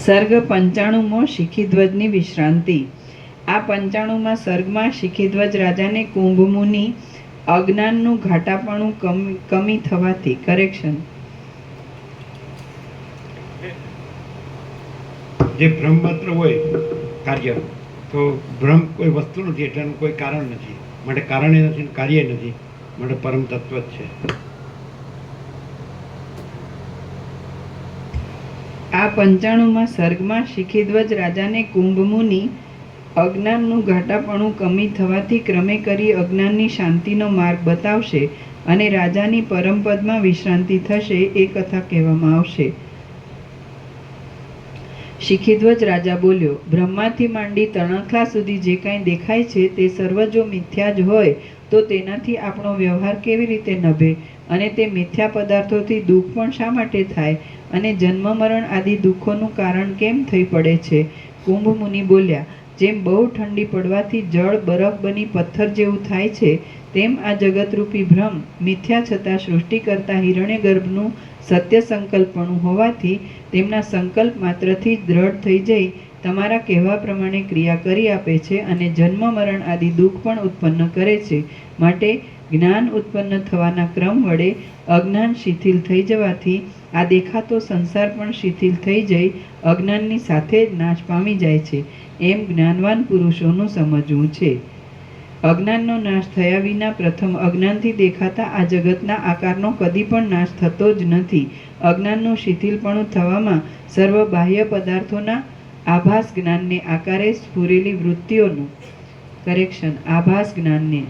સર્ગ 95 શિખીધ્વજની વિશ્રાંતિ। આ 95માં સર્ગમાં શિખીધ્વજ રાજાને કુંભમુનિ અજ્ઞાનનું ઘાટાપણું કમી થવાથી કરેક્શન જે બ્રહ્મમાત્ર હોય કાર્ય, તો બ્રહ્મ કોઈ વસ્તુ નથી, એટલે એનું કોઈ કારણ નથી, માટે કારણે નથી, કાર્ય નથી, માટે પરમ તત્વ જ છે। આ 95માં સર્ગમાં શિખીધ્વજ રાજાને કુંભમુનિ અજ્ઞાનનું ઘાટાપણું કમી થવાથી ક્રમે કરી અજ્ઞાનની શાંતિનો માર્ગ બતાવશે અને રાજાની પરમપદમાં વિશ્રાંતિ થશે એ કથા કહેવામાં આવશે। શિખીધ્વજ રાજા બોલ્યો, બ્રહ્માથી માંડી તણખલા સુધી જે કાંઈ દેખાય છે તે સર્વ જો મિથ્યા જ હોય તો તેનાથી આપણો વ્યવહાર કેવી રીતે નભે અને તે મિથ્યા પદાર્થોથી દુઃખ પણ શા માટે થાય અને જન્મ મરણ આદિ દુઃખોનું કારણ કેમ થઈ પડે છે? કુંભ મુનિ બોલ્યા, જેમ બહુ ઠંડી પડવાથી જળ બરફ બની પથ્થર જેવું થાય છે તેમ આ જગતરૂપી ભ્રમ મિથ્યા છતાં સૃષ્ટિ કરતા હિરણ્યગર્ભનું સત્ય સંકલ્પણું હોવાથી તેમના સંકલ્પ માત્રથી જ દ્રઢ થઈ જઈ તમારા કહેવા પ્રમાણે ક્રિયા કરી આપે છે અને જન્મ મરણ આદિ દુઃખ પણ ઉત્પન્ન કરે છે। માટે જ્ઞાન ઉત્પન્ન થવાના ક્રમ વડે અજ્ઞાન શિથિલ થઈ જવાથી આ દેખાતો સંસાર પણ શિથિલ થઈ જઈ અજ્ઞાનની સાથે જ નાશ પામી જાય છે એમ જ્ઞાનવાન પુરુષોનું સમજવું છે। અજ્ઞાનનો નાશ થયા વિના પ્રથમ અજ્ઞાનથી દેખાતા આ જગતના આકારનો કદી પણ નાશ થતો જ નથી। અજ્ઞાનનું શિથિલપણું થવામાં સર્વ બાહ્ય પદાર્થોના આભાસ જ્ઞાનને આકારે સ્ફુરેલી વૃત્તિઓનું કરેક્શન આભાસ જ્ઞાનને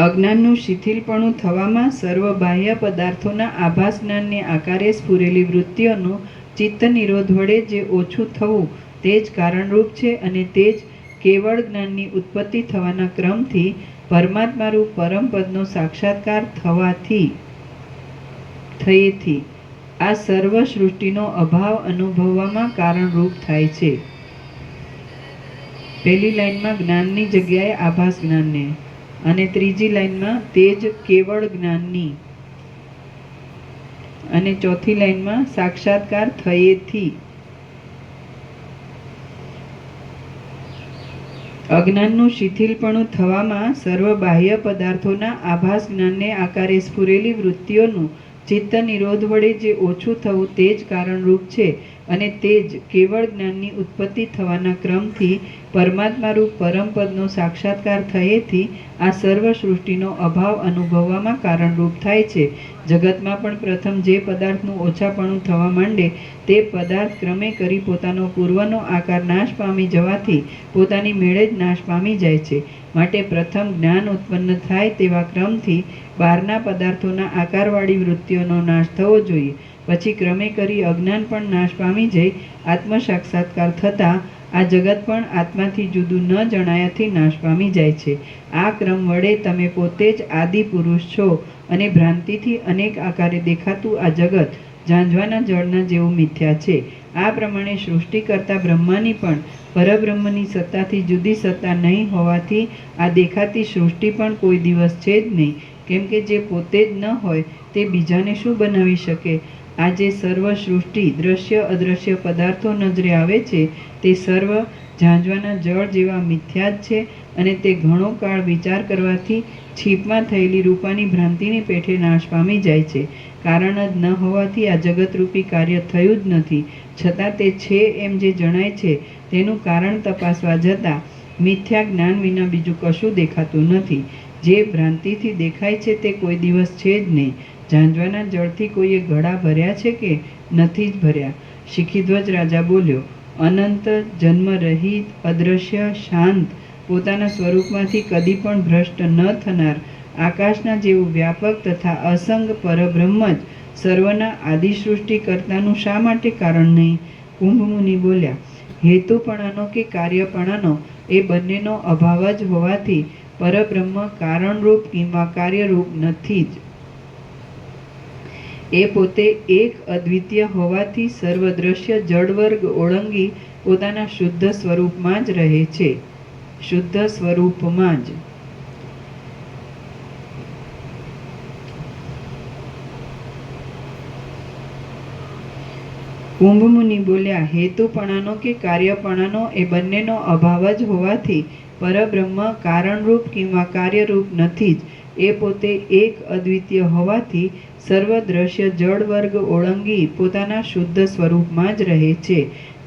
અજ્ઞાનનું શિથિલપણું થવામાં સર્વ બાહ્ય પદાર્થોના આભાસ જ્ઞાનને આકારે સ્ફુરેલી વૃત્તિઓનું ચિત્ત નિરોધ વડે જે ઓછું થવું તે જ કારણરૂપ છે અને તે જ કેવળ જ્ઞાનની ઉત્પત્તિ થવાના ક્રમથી પરમાત્મારૂપ પરમપદનો સાક્ષાત્કાર થયેથી આ સર્વ સૃષ્ટિનો અભાવ અનુભવવામાં કારણરૂપ થાય છે। પહેલી લાઈનમાં જ્ઞાનની જગ્યાએ આભાસ જ્ઞાનને અને ત્રીજી લાઈનમાં તે જ કેવળ જ્ઞાનની અને ચોથી લાઈનમાં સાક્ષાત્કાર થયેથી અજ્ઞાનનું શિથિલપણું થવામાં સર્વ બાહ્ય પદાર્થોના આભાસ જ્ઞાનને આકારે સ્ફુરેલી વૃત્તિઓનું ચિત્ત નિરોધ વડે જે ઓછું થવું તે જ કારણરૂપ છે અને તે જ કેવળ જ્ઞાનની ઉત્પત્તિ થવાના ક્રમથી પરમાત્મારૂપ પરમપદનો સાક્ષાત્કાર થયેથી આ સર્વ સૃષ્ટિનો અભાવ અનુભવવામાં કારણરૂપ થાય છે। જગતમાં પણ પ્રથમ જે પદાર્થનું ઓછાપણું થવા માંડે તે પદાર્થ ક્રમે કરી પોતાનો પૂર્વનો આકાર નાશ પામી જવાથી પોતાની મેળે જ નાશ પામી જાય છે। માટે પ્રથમ જ્ઞાન ઉત્પન્ન થાય તેવા ક્રમથી બહારના પદાર્થોના આકારવાળી વૃત્તિઓનો નાશ થવો જોઈએ, પછી ક્રમે કરી અજ્ઞાન પણ નાશ પામી જઈ આત્મ સાક્ષાત્કાર થતાં આ જગત પણ આત્માથી જુદું ન જણાયાથી નાશ પામી જાય છે। આ ક્રમ વડે તમે પોતે જ આદિ પુરુષ છો અને ભ્રાંતિથી અનેક આકારે દેખાતું આ જગત ઝાંઝવાના જળના જેવું મિથ્યા છે। આ પ્રમાણે સૃષ્ટિ કરતા બ્રહ્માની પણ પરબ્રહ્મની સત્તાથી જુદી સત્તા નહીં હોવાથી આ દેખાતી સૃષ્ટિ પણ કોઈ દિવસ છે જ નહીં, કેમ કે જે પોતે જ ન હોય તે બીજાને શું બનાવી શકે? આ જે સર્વ સૃષ્ટિ દ્રશ્ય અદ્રશ્ય પદાર્થો નજરે આવે છે તે સર્વ ઝાંઝવાના જળ જેવા મિથ્યા જ છે અને તે ઘણો કાળ વિચાર કરવાથી છીપમાં થયેલી રૂપાની ભ્રાંતિની પેઠે નાશ પામી જાય છે। કારણ જ ન હોવાથી આ જગતરૂપી કાર્ય થયું જ નથી, છતાં તે છે એમ જે જણાય છે તેનું કારણ તપાસવા જતાં મિથ્યા જ્ઞાન વિના બીજું કશું દેખાતું નથી। જે ભ્રાંતિથી દેખાય છે તે કોઈ દિવસ છે જ નહીં। ઝાંઝવાના જળથી કોઈએ ઘડા ભર્યા છે કે નથી જ ભર્યા? શિખીધ્વજ રાજા બોલ્યો, અનંત જન્મરહિત અદ્રશ્ય શાંત પોતાના સ્વરૂપમાંથી કદી પણ ભ્રષ્ટ ન થનાર આકાશના જેવું વ્યાપક તથા અસંગ પરબ્રહ્મ જ સર્વના આદિસૃષ્ટિ કરતાનું શા માટે કારણ નહીં? કુંભમુનિ બોલ્યા, હેતુપણાનો કે કાર્યપણાનો એ બંનેનો અભાવ જ હોવાથી પરબ્રહ્મ કારણરૂપ કિંવા કાર્યરૂપ નથી જ। એ પોતે એક અદ્વિતીય હોવાથી સર્વદ્રશ્ય જડવર્ગ ઓળંગી પોતાના શુદ્ધ સ્વરૂપમાં જ રહે છે, શુદ્ધ સ્વરૂપમાં જ। કુંભમુનિ બોલ્યા, હેતુપણાનો કે કાર્યપણાનો એ બંનેનો અભાવ જ હોવાથી પરબ્રહ્મ કારણરૂપ કિંવા કાર્યરૂપ નથી જ. એ પોતે એક અદ્વિતીય હોવાથી સર્વ દ્રશ્ય જડ વર્ગ ઓળંગી પોતાના શુદ્ધ સ્વરૂપમાં જ રહે છે.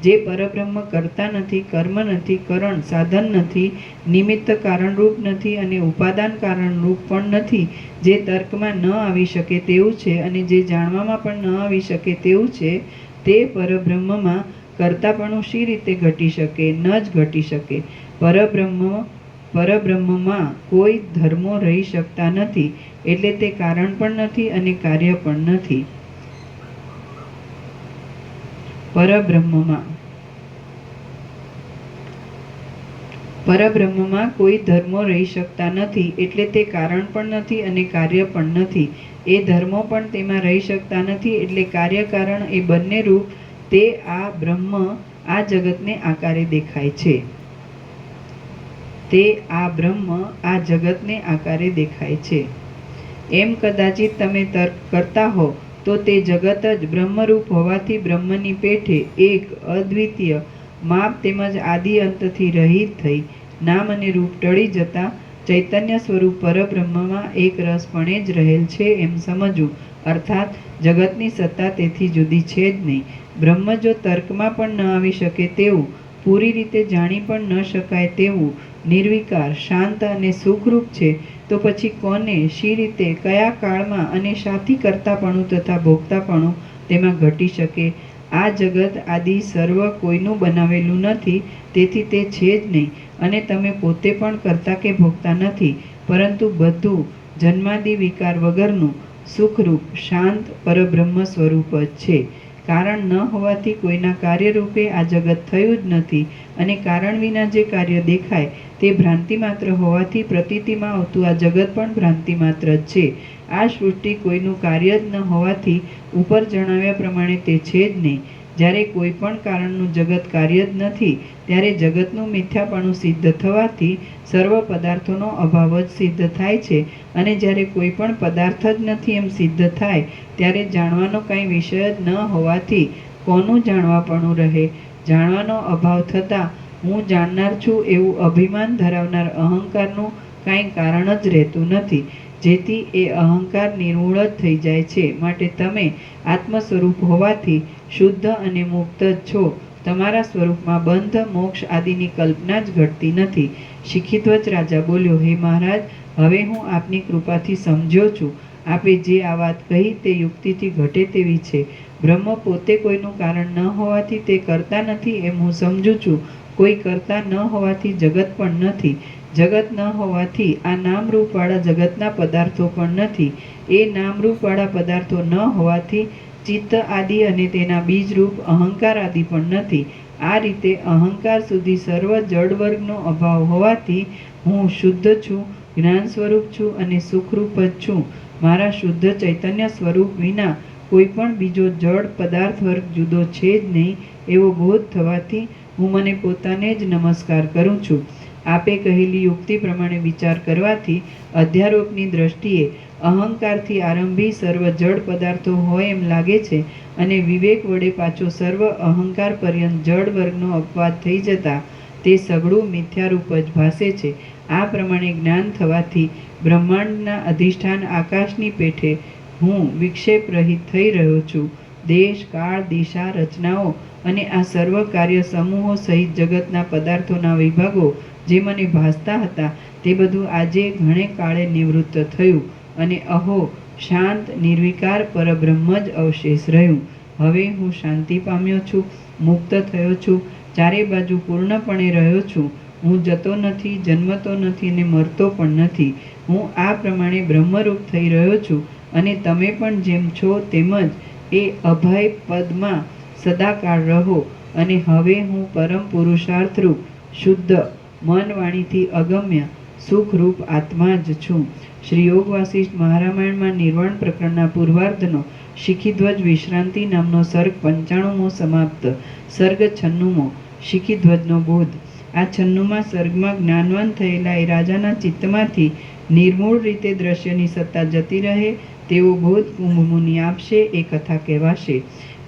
જે પરબ્રહ્મ કરતા નથી, કર્મ નથી, કરણ સાધન નથી, નિમિત્ત કારણરૂપ નથી અને ઉપાદાન કારણરૂપ પણ નથી, જે તર્કમાં ન આવી શકે તેવું છે અને જે જાણવામાં પણ ન આવી શકે તેવું છે, તે પરબ્રહ્મમાં કર્તાપણું શી રીતે ઘટી શકે? ન જ ઘટી શકે. પરબ્રહ્મમાં કોઈ ધર્મો રહી શકતા નથી, એટલે તે કારણ પણ નથી અને કાર્ય પણ નથી. પરબ્રહ્મમાં કોઈ ધર્મો રહી શકતા નથી, એટલે તે કારણ પણ નથી અને કાર્ય પણ નથી. એ ધર્મો પણ તેમાં રહી શકતા નથી, એટલે કાર્યકારણ એ બંને રૂપ તે આ બ્રહ્મ આ જગતને આકારે દેખાય છે. એમ કદાચિત તમે તર્ક કરતા હો તો તે જગત જ બ્રહ્મરૂપ હોવાથી બ્રહ્મની પેઠે એક અદ્વિતીય માપ તેમજ આદિ અંતથી રહિત થઈ નામ અને રૂપ ટળી જતા ચૈતન્ય સ્વરૂપ પરબ્રહ્મમાં એક રસપણે જ રહેલ છે એમ સમજવું. અર્થાત જગતની સત્તા તેથી જુદી છે જ નહીં. બ્રહ્મ જો તર્કમાં પણ ન આવી શકે તેવું, પૂરી રીતે જાણી પણ ન શકાય તેવું નિર્વિકાર, શાંત અને સુખરૂપ છે, તો પછી કોને, શી રીતે, કયા કાળમાં અને શાથી કર્તાપણું તથા ભોગતાપણું તેમાં ઘટી શકે? આ જગત આદિ સર્વ કોઈનું બનાવેલું નથી, તેથી તે છે જ નહીં અને તમે પોતે પણ કર્તા કે ભોગતા નથી, પરંતુ બધું જન્માદિ વિકાર વગરનું સુખરૂપ શાંત પરબ્રહ્મ સ્વરૂપ જ છે. કારણ ન હોવાથી કોઈના કાર્યરૂપે આ જગત થયું જ નથી અને કારણ વિના જે કાર્ય દેખાય તે ભ્રાંતિ માત્ર હોવાથી પ્રતીતિમાં આવતું આ જગત પણ ભ્રાંતિ માત્ર જ છે. આ સૃષ્ટિ કોઈનું કાર્ય જ ન હોવાથી ઉપર જણાવ્યા પ્રમાણે તે છે જ નહીં. જ્યારે કોઈ પણ કારણનું જગત કાર્ય જ નથી, ત્યારે જગતનું મિથ્યાપણું સિદ્ધ થવાથી સર્વ પદાર્થોનો અભાવ જ સિદ્ધ થાય છે અને જ્યારે કોઈ પણ પદાર્થ જ નથી એમ સિદ્ધ થાય ત્યારે જાણવાનો કાંઈ વિષય જ ન હોવાથી કોનું જાણવાપણું રહે? જાણવાનો અભાવ થતાં હું જાણનાર છું એવું અભિમાન ધરાવનાર અહંકારનું કાંઈ કારણ જ રહેતું નથી, જેથી એ અહંકાર નિર્મૂળ જ થઈ જાય છે. માટે તમે આત્મ સ્વરૂપ હોવાથી શુદ્ધ અને મુક્ત જ છો. તમારા સ્વરૂપમાં બંધ, મોક્ષ આદિની કલ્પના જ ઘટતી નથી. શિખીધ્વજ રાજા બોલ્યો, હે મહારાજ, હવે હું આપની કૃપાથી સમજ્યો છું. આપે જે આ વાત કહી તે યુક્તિથી ઘટે તેવી છે. બ્રહ્મ પોતે કોઈનું કારણ ન હોવાથી તે કરતા નથી એમ હું સમજું છું. કોઈ કરતા ન હોવાથી જગત પણ નથી. જગત ન હોવાથી આ નામરૂપવાળા જગતના પદાર્થો પણ નથી. એ નામરૂપવાળા પદાર્થો ન હોવાથી ચિત્ત આદિ અને તેના બીજરૂપ અહંકાર આદિ પણ નથી. આ રીતે અહંકાર સુધી સર્વ જડ વર્ગનો અભાવ હોવાથી હું શુદ્ધ છું, જ્ઞાન સ્વરૂપ છું અને સુખરૂપ જ છું. મારા શુદ્ધ ચૈતન્ય સ્વરૂપ વિના કોઈ પણ બીજો જડ પદાર્થ વર્ગ જુદો છે જ નહીં એવો બોધ થવાથી હું મને પોતાને જ નમસ્કાર કરું છું. આપે કહેલી યુક્તિ પ્રમાણે વિચાર કરવાથી અધ્યારોપની દ્રષ્ટિએ અહંકારથી આરંભી સર્વ જડ પદાર્થો હોય એમ લાગે છે અને વિવેક વડે પાછો સર્વ અહંકાર પર્યંત જડ વર્ગનો અપવાદ થઈ જતા તે સઘળું મિથ્યારૂપ જ ભાસે છે. આ પ્રમાણે જ્ઞાન થવાથી બ્રહ્માંડના અધિષ્ઠાન આકાશની પેઠે હું વિક્ષેપ રહિત થઈ રહ્યો છું. દેશ, કાળ, દિશા, રચનાઓ અને આ સર્વ કાર્ય સમૂહો સહિત જગતના પદાર્થોના વિભાગો જે મને ભાસતા હતા તે બધું આજે ઘણે કાળે નિવૃત્ત થયું અને અહો, શાંત નિર્વિકાર પરબ્રહ્મ જ અવશેષ રહ્યું. હવે હું શાંતિ પામ્યો છું, મુક્ત થયો છું, ચારે બાજુ પૂર્ણપણે રહ્યો છું. હું જતો નથી, જન્મતો નથી અને મરતો પણ નથી. હું આ પ્રમાણે બ્રહ્મરૂપ થઈ રહ્યો છું અને તમે પણ જેમ છો તેમ જ એ અભય પદમાં સદાકાળ રહો. અને હવે હું પરમ પુરુષાર્થરૂપ શુદ્ધ મન વાણીથી અગમ્ય સુખરૂપ આત્મા જ છું. શ્રી યોગ વાસિષ્ઠ મહારામાયણમાં નિર્વાણ પ્રકરણના પૂર્વાર્ધનો શિખીધ્વજ વિશ્રાંતિ નામનો સર્ગ 95મો સમાપ્ત. સર્ગ 96મો. શિખીધ્વજનો બોધ. આ 96મા સર્ગમાં જ્ઞાનવાન થયેલા એ રાજાના ચિત્તમાંથી નિર્મૂળ રીતે દ્રશ્યની સત્તા જતી રહે તેવો બોધ કુંભમુનિ આપશે એ કથા કહેવાશે.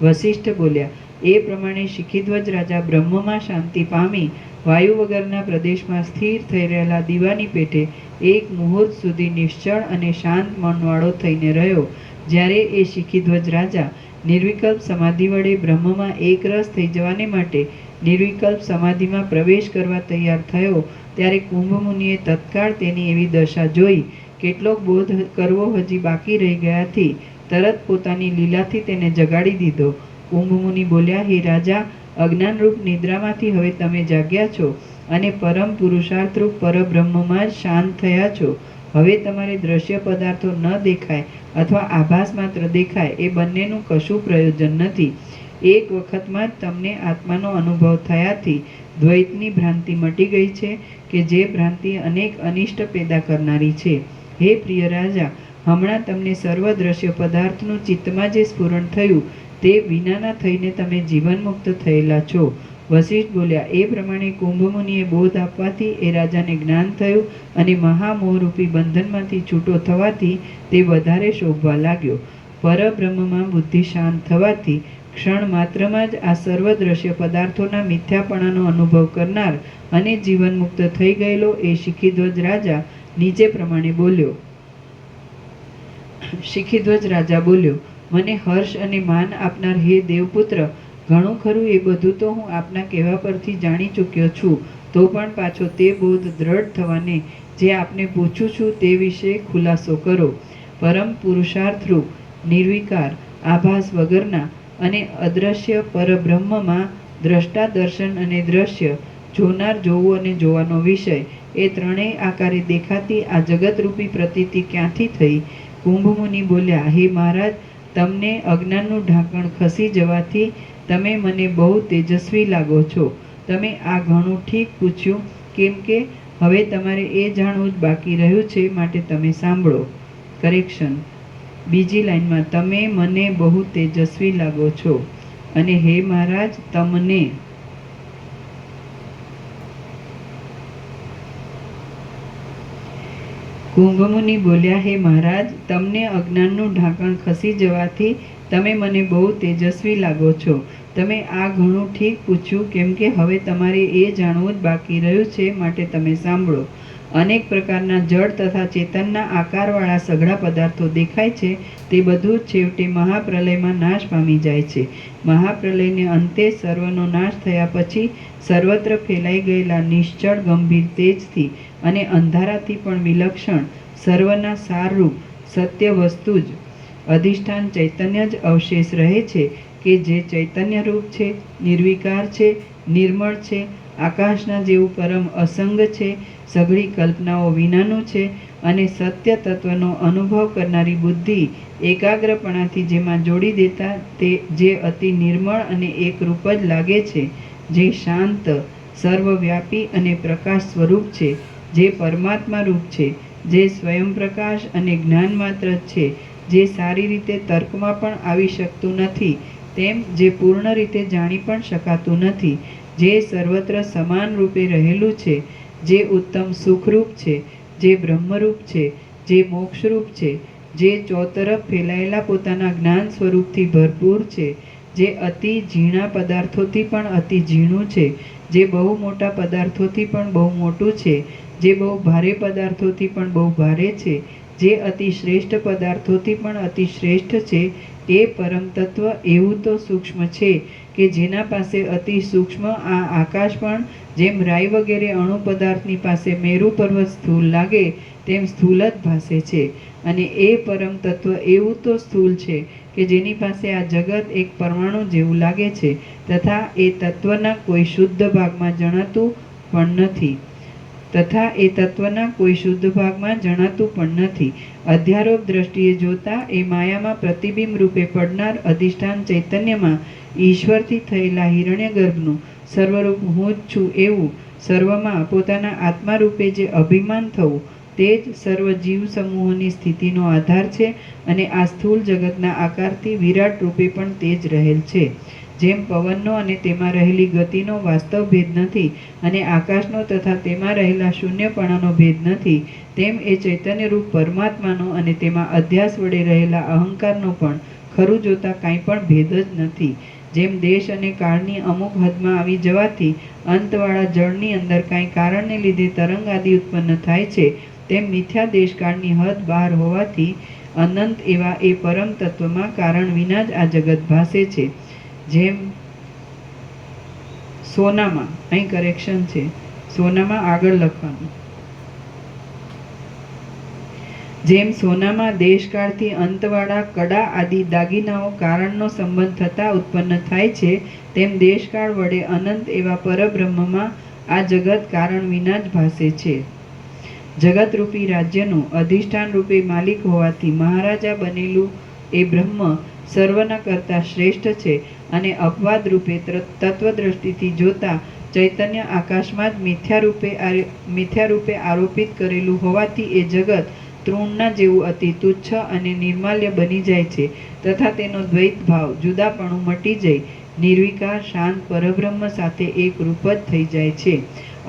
વસિષ્ઠ બોલ્યા, એ પ્રમાણે શિખીધ્વજ રાજા બ્રહ્મમાં શાંતિ પામી વાયુ વગરના પ્રદેશમાં સ્થિર થઈ રહેલા દીવાની પેટે એક મુહૂર્ત સુધી નિશ્ચળ અને શાંત મનવાળો થઈને રહ્યો. જ્યારે એ શિખીધ્વજ રાજા નિર્વિકલ્પ સમાધિ વડે બ્રહ્મમાં એકરસ થઈ જવાને માટે નિર્વિકલ્પ સમાધિમાં પ્રવેશ કરવા તૈયાર થયો, ત્યારે કુંભ મુનિએ તત્કાળ તેની એવી દશા જોઈ કેટલોક બોધ કરવો હજી બાકી રહી ગયાથી તરત પોતાની લીલાથી તેને જગાડી દીધો. કુંભ મુનિ બોલ્યા, હે રાજા, અજ્ઞાનરૂપ નિદ્રામાંથી હવે તમે જાગ્યા છો અને પરમ પુરુષાર્થરૂપ પરબ્રહ્મમાં જ શાંત થયા છો. હવે તમારે દ્રશ્ય પદાર્થો ન દેખાય અથવા આભાસ માત્ર દેખાય એ બંનેનું કશું પ્રયોજન નથી. એક વખતમાં જ તમને આત્માનો અનુભવ થયાથી દ્વૈતની ભ્રાંતિ મટી ગઈ છે કે જે ભ્રાંતિ અનેક અનિષ્ટ પેદા કરનારી છે. હે પ્રિય રાજા, હમણાં તમને સર્વ દ્રશ્ય પદાર્થનું ચિત્તમાં જે સ્ફુરણ થયું તે વિનાના થઈને તમે જીવનમુક્ત થયેલા છો. વશિષ્ઠ બોલ્યા, એ પ્રમાણે કુંભ મુનિએ બોધ આપવાથી એ રાજાને જ્ઞાન થયું અને મહામોહરૂપી બંધનમાંથી છૂટો થવાથી તે વધારે શોભવા લાગ્યો. પરબ્રહ્મમાં બુદ્ધિ શાંત થવાથી ક્ષણ માત્રમાં જ આ સર્વ દ્રશ્ય પદાર્થોના મિથ્યાપણાનો અનુભવ કરનાર અને જીવનમુક્ત થઈ ગયેલો એ શિખીધ્વજ રાજા નીચે પ્રમાણે બોલ્યો. શિખીધ્વજ રાજા બોલ્યો, મને હર્ષ અને માન આપનાર હે દેવપુત્ર, ઘણું ખરું એ બધું તો હું આપના કહેવા પરથી જાણી ચૂક્યો છું, તો પણ પાછો તે બોધ દ્રઢ થવાને જે આપને પૂછું છું તે વિશે ખુલાસો કરો. પરમ પુરુષાર્થરૂપ નિર્વિકાર આભાસ વગરના અને અદ્રશ્ય પરબ્રહ્મમાં દ્રષ્ટા દર્શન અને દ્રશ્ય જોનાર જોવું અને જોવાનો વિષય એ ત્રણેય આકારે દેખાતી આ જગતરૂપી પ્રતીતિ ક્યાંથી થઈ? કુંભ મુનિ બોલ્યા, હે મહારાજ, તમને અજ્ઞાનનું ઢાંકણ ખસી જવાથી તમે મને બહુ તેજસ્વી લાગો છો. તમે આ ઘણું ઠીક પૂછ્યું, કેમ કે હવે તમારે એ જાણવું જ બાકી રહ્યું છે, માટે તમે સાંભળો. કરેક્શન. બીજી લાઈનમાં તમે મને બહુ તેજસ્વી લાગો છો અને હે મહારાજ તમને. કુંભ મુનિ બોલ્યા, હે મહારાજ, તમને અજ્ઞાનનું ઢાંકણ ખસી જવાથી તમે મને બહુ તેજસ્વી લાગો છો. તમે આ ઘણું ઠીક પૂછ્યું, કેમ કે હવે તમારે એ જાણવું જ બાકી રહ્યું છે, માટે તમે સાંભળો. અનેક પ્રકારના જળ તથા ચેતનના આકારવાળા સઘળા પદાર્થો દેખાય છે તે બધું જ છેવટે મહાપ્રલયમાં નાશ પામી જાય છે. મહાપ્રલયને અંતે સર્વનો નાશ થયા પછી સર્વત્ર ફેલાઈ ગયેલા નિશ્ચળ ગંભીર તેજથી અને અંધારાથી પણ વિલક્ષણ સર્વના સારરૂપ સત્ય વસ્તુ જ અધિષ્ઠાન ચૈતન્ય જ અવશેષ રહે છે, કે જે ચૈતન્યરૂપ છે, નિર્વિકાર છે, નિર્મળ છે, આકાશના જેવું પરમ અસંગ છે, સઘળી કલ્પનાઓ વિનાનું છે અને સત્ય તત્વનો અનુભવ કરનારી બુદ્ધિ એકાગ્રપણાથી જેમાં જોડી દેતા તે જે અતિ નિર્મળ અને એકરૂપ જ લાગે છે, જે શાંત સર્વવ્યાપી અને પ્રકાશ સ્વરૂપ છે, જે પરમાત્મા રૂપ છે, જે સ્વયં પ્રકાશ અને જ્ઞાન માત્ર છે, જે સારી રીતે તર્કમાં પણ આવી શકતું નથી, તેમ જે પૂર્ણ રીતે જાણી પણ શકાતું નથી, જે સર્વત્ર સમાન રૂપે રહેલું છે, જે ઉત્તમ સુખરૂપ છે, જે બ્રહ્મરૂપ છે, જે મોક્ષરૂપ છે, જે ચોતરફ ફેલાયેલા પોતાના જ્ઞાન સ્વરૂપથી ભરપૂર છે, જે અતિ ઝીણા પદાર્થોથી પણ અતિ ઝીણું છે, જે બહુ મોટા પદાર્થોથી પણ બહુ મોટું છે, જે બહુ ભારે પદાર્થોથી પણ બહુ ભારે છે, જે અતિ શ્રેષ્ઠ પદાર્થોથી પણ અતિ શ્રેષ્ઠ છે, એ પરમ તત્વ એવું તો સૂક્ષ્મ છે કે જેના પાસે અતિ સૂક્ષ્મ આ આકાશ પણ જેમ રાઈ વગેરે અણુ પદાર્થની પાસે મેરુ પર્વત સ્થૂળ લાગે તેમ સ્થૂળ જ ભાસે છે. અને એ પરમ તત્વ એવું તો સ્થૂળ છે કે જેની પાસે આ જગત એક પરમાણુ જેવું લાગે છે, તથા એ તત્વના કોઈ શુદ્ધ ભાગમાં જણાતું પણ નથી. અધ્યારોપ દ્રષ્ટિએ જોતા એ માયામાં પ્રતિબિંબ રૂપે પડનાર અધિષ્ઠાન ચૈતન્યમાં ઈશ્વરથી થયેલા હિરણ્યગર્ભનું સર્વરૂપ હું જ છું એવું સર્વમાં પોતાના આત્મા રૂપે જે અભિમાન થવું તે જ સર્વ જીવ સમૂહોની સ્થિતિનો આધાર છે અને આ સ્થૂળ જગતના આકારથી વિરાટ રૂપે પણ તે જ રહેલ છે. જેમ પવનનો અને તેમાં રહેલી ગતિનો વાસ્તવ ભેદ નથી અને આકાશનો તથા તેમાં રહેલા શૂન્યપણાનો ભેદ નથી, તેમ એ ચૈતન્યરૂપ પરમાત્માનો અને તેમાં અધ્યાસ વડે રહેલા અહંકારનો પણ ખરું જોતા કાંઈ પણ ભેદ જ નથી. જેમ દેશ અને કાળની અમુક હદમાં આવી જવાથી અંતવાળા જળની અંદર કાંઈ કારણને લીધે તરંગ આદિ ઉત્પન્ન થાય છે, તેમ મિથ્યા દેશકાળની હદ બહાર હોવાથી અનંત એવા એ પરમ તત્વમાં કારણ વિના જ આ જગત ભાસે છે. જેમ સોનામાં, અહીં કરેક્શન છે, સોનામાં આગળ લખવાનું. જેમ સોનામાં દેશકાળથી અંતવાળા કડા આદિ દાગીનાઓ કારણનો સંબંધ થતાં ઉત્પન્ન થાય છે, તેમ દેશકાળ વડે અનંત એવા પરબ્રહ્મમાં આ જગત કારણ વિના જ ભાસે છે. જગતરૂપી રાજ્યનું અધિષ્ઠાન રૂપે માલિક હોવાથી મહારાજા બનેલું એ બ્રહ્મ સર્વના કરતાં શ્રેષ્ઠ છે અને અપવાદ રૂપે તત્વદ્રષ્ટિથી જોતા ચૈતન્ય આકાશમાં જ મિથ્યા રૂપે આરોપિત કરેલું હોવાથી એ જગત તૃણના જેવું અતિ તુચ્છ અને નિર્માલ્ય બની જાય છે તથા તેનો દ્વૈત ભાવ જુદાપણું મટી જઈ નિર્વિકાર શાંત પરબ્રહ્મ સાથે એક રૂપ જ થઈ જાય છે.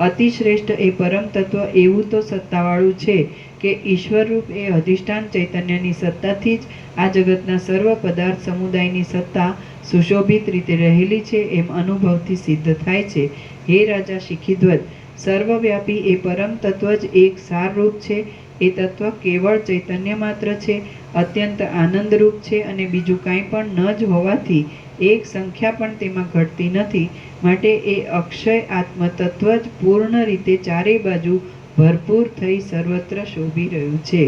અતિશ્રેષ્ઠ એ પરમ તત્વ એવું તો સત્તાવાળું છે કે ઈશ્વરરૂપ એ અધિષ્ઠાન ચૈતન્યની સત્તાથી જ આ જગતના સર્વ પદાર્થ સમુદાયની સત્તા સુશોભિત રીતે રહેલી છે એમ અનુભવથી સિદ્ધ થાય છે. હે રાજા શિખીધ્વજ, સર્વવ્યાપી એ પરમ તત્વ જ એક સારરૂપ છે. એ તત્વ કેવળ ચૈતન્ય માત્ર છે, અત્યંત આનંદરૂપ છે અને બીજું કાંઈ પણ ન જ હોવાથી એક સંખ્યા પણ તેમાં ઘટતી નથી. માટે એ અક્ષય આત્મતત્વ જ પૂર્ણ રીતે ચારેય બાજુ ભરપૂર થઈ સર્વત્ર શોભી રહ્યું છે.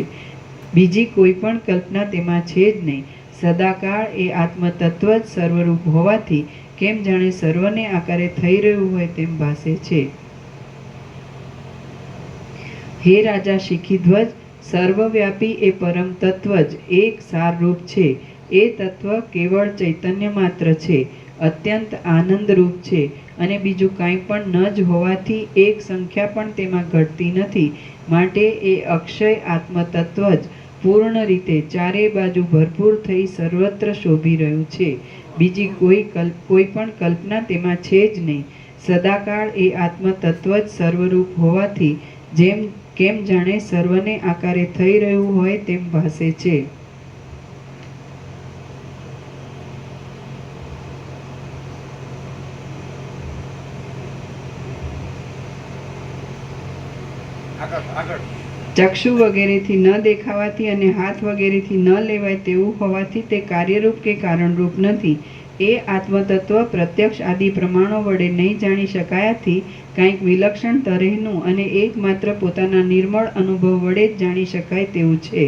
બીજી કોઈ પણ કલ્પના તેમાં છે જ નહીં. સદાકાળ એ આત્મતત્વ જ સર્વરૂપ હોવાથી કેમ જાણે સર્વને આકારે થઈ રહ્યું હોય તેમ ભાસે છે. હે રાજા શિખીધ્વજ, સર્વવ્યાપી એ પરમ તત્વ જ એક સારરૂપ છે. એ તત્વ કેવળ ચૈતન્ય માત્ર છે, અત્યંત આનંદરૂપ છે અને બીજું કાંઈ પણ ન જ હોવાથી એક સંખ્યા પણ તેમાં ઘટતી નથી. માટે એ અક્ષય આત્મતત્વ જ પૂર્ણ રીતે ચારે બાજુ ભરપૂર થઈ સર્વત્ર શોભી રહ્યું છે. બીજી કોઈ પણ કલ્પના તેમાં છે જ નહીં. સદાકાળ એ આત્મતત્વ જ સર્વરૂપ હોવાથી કેમ જાણે સર્વને આકારે થઈ રહ્યું હોય તેમ ભાસે છે. ચક્ષુ વગેરેથી ન દેખાવાથી અને હાથ વગેરેથી ન લેવાય તેવું હોવાથી તે કાર્યરૂપ કે કારણરૂપ નથી. એ આત્મતત્વ પ્રત્યક્ષ આદિ પ્રમાણો વડે નહીં જાણી શકાયાથી કાંઈક વિલક્ષણ તરેહનું અને એકમાત્ર પોતાના નિર્મળ અનુભવ વડે જ જાણી શકાય તેવું છે.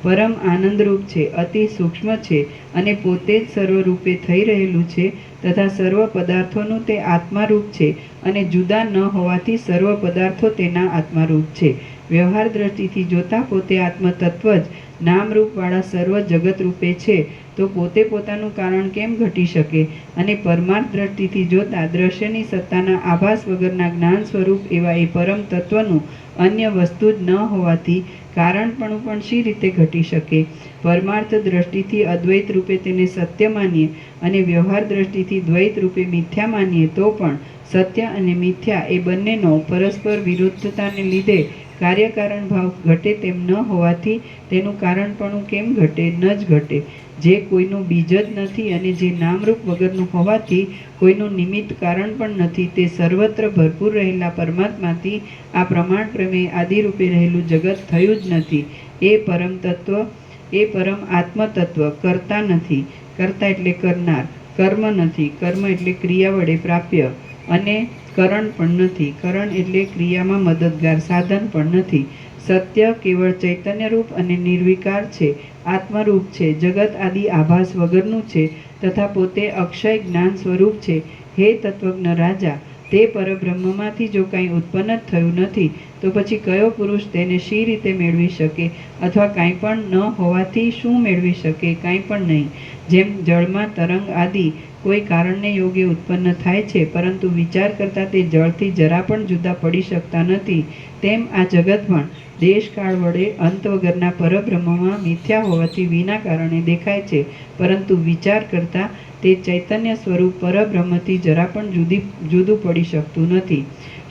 પરમ આનંદરૂપ છે, અતિ સૂક્ષ્મ છે અને પોતે જ સર્વરૂપે થઈ રહેલું છે તથા સર્વ પદાર્થોનું તે આત્મારૂપ છે અને જુદા ન હોવાથી સર્વ પદાર્થો તેના આત્મારૂપ છે. વ્યવહાર દ્રષ્ટિથી જોતા પોતે આત્મતત્વ જ નામરૂપવાળા સર્વ જગત રૂપે છે તો પોતે પોતાનું કારણ કેમ ઘટી શકે? અને પરમાર્થ દ્રષ્ટિથી જોતા દ્રશ્યની સત્તાના આભાસ વગરના જ્ઞાન સ્વરૂપ એવા એ પરમ તત્વનું અન્ય વસ્તુ જ ન હોવાથી કારણપણું પણ શી રીતે ઘટી શકે? પરમાર્થ દ્રષ્ટિથી અદ્વૈત રૂપે તેને સત્ય માનીએ અને વ્યવહાર દ્રષ્ટિથી દ્વૈત રૂપે મિથ્યા માનીએ તો પણ સત્ય અને મિથ્યા એ બંનેનો પરસ્પર વિરુદ્ધતાને લીધે કાર્યકારણ ભાવ ઘટે તેમ ન હોવાથી તેનું કારણપણું કેમ ઘટે? ન જ ઘટે. જે કોઈનું બીજ જ નથી અને જે નામરૂપ વગરનું હોવાથી કોઈનું નિમિત્ત કારણ પણ નથી તે સર્વત્ર ભરપૂર રહેલા પરમાત્માથી આ પ્રમાણ પ્રમેય આદિરૂપે રહેલું જગત થયું જ નથી. એ પરમ તત્વ, એ પરમ આત્મતત્વ કરતા નથી. કરતા એટલે કરનાર. કર્મ નથી. કર્મ એટલે ક્રિયા વડે પ્રાપ્ય. અને કરણ પણ નથી. કરણ એટલે ક્રિયામાં મદદગાર સાધન પણ નથી. સત્ય કેવળ ચૈતન્યરૂપ અને નિર્વિકાર છે, આત્મરૂપ છે, જગત આદિ આભાસ વગરનું છે તથા પોતે અક્ષય જ્ઞાન સ્વરૂપ છે. હે તત્વજ્ઞ રાજા, તે પરબ્રહ્મમાંથી જો કાંઈ ઉત્પન્ન જ થયું નથી તો પછી કયો પુરુષ તેને શી રીતે મેળવી શકે? અથવા કાંઈ પણ ન હોવાથી શું મેળવી શકે? કાંઈ પણ નહીં. જેમ જળમાં તરંગ આદિ કોઈ કારણને યોગે ઉત્પન્ન થાય છે પરંતુ વિચાર કરતાં તે જળથી જરા પણ જુદા પડી શકતા નથી, તેમ આ જગત પણ દેશકાળ વડે અંત વગરના પરબ્રહ્મમાં મિથ્યા હોવાથી વિના કારણે દેખાય છે પરંતુ વિચાર કરતાં તે ચૈતન્ય સ્વરૂપ પરબ્રહ્મથી જરા પણ જુદું પડી શકતું નથી.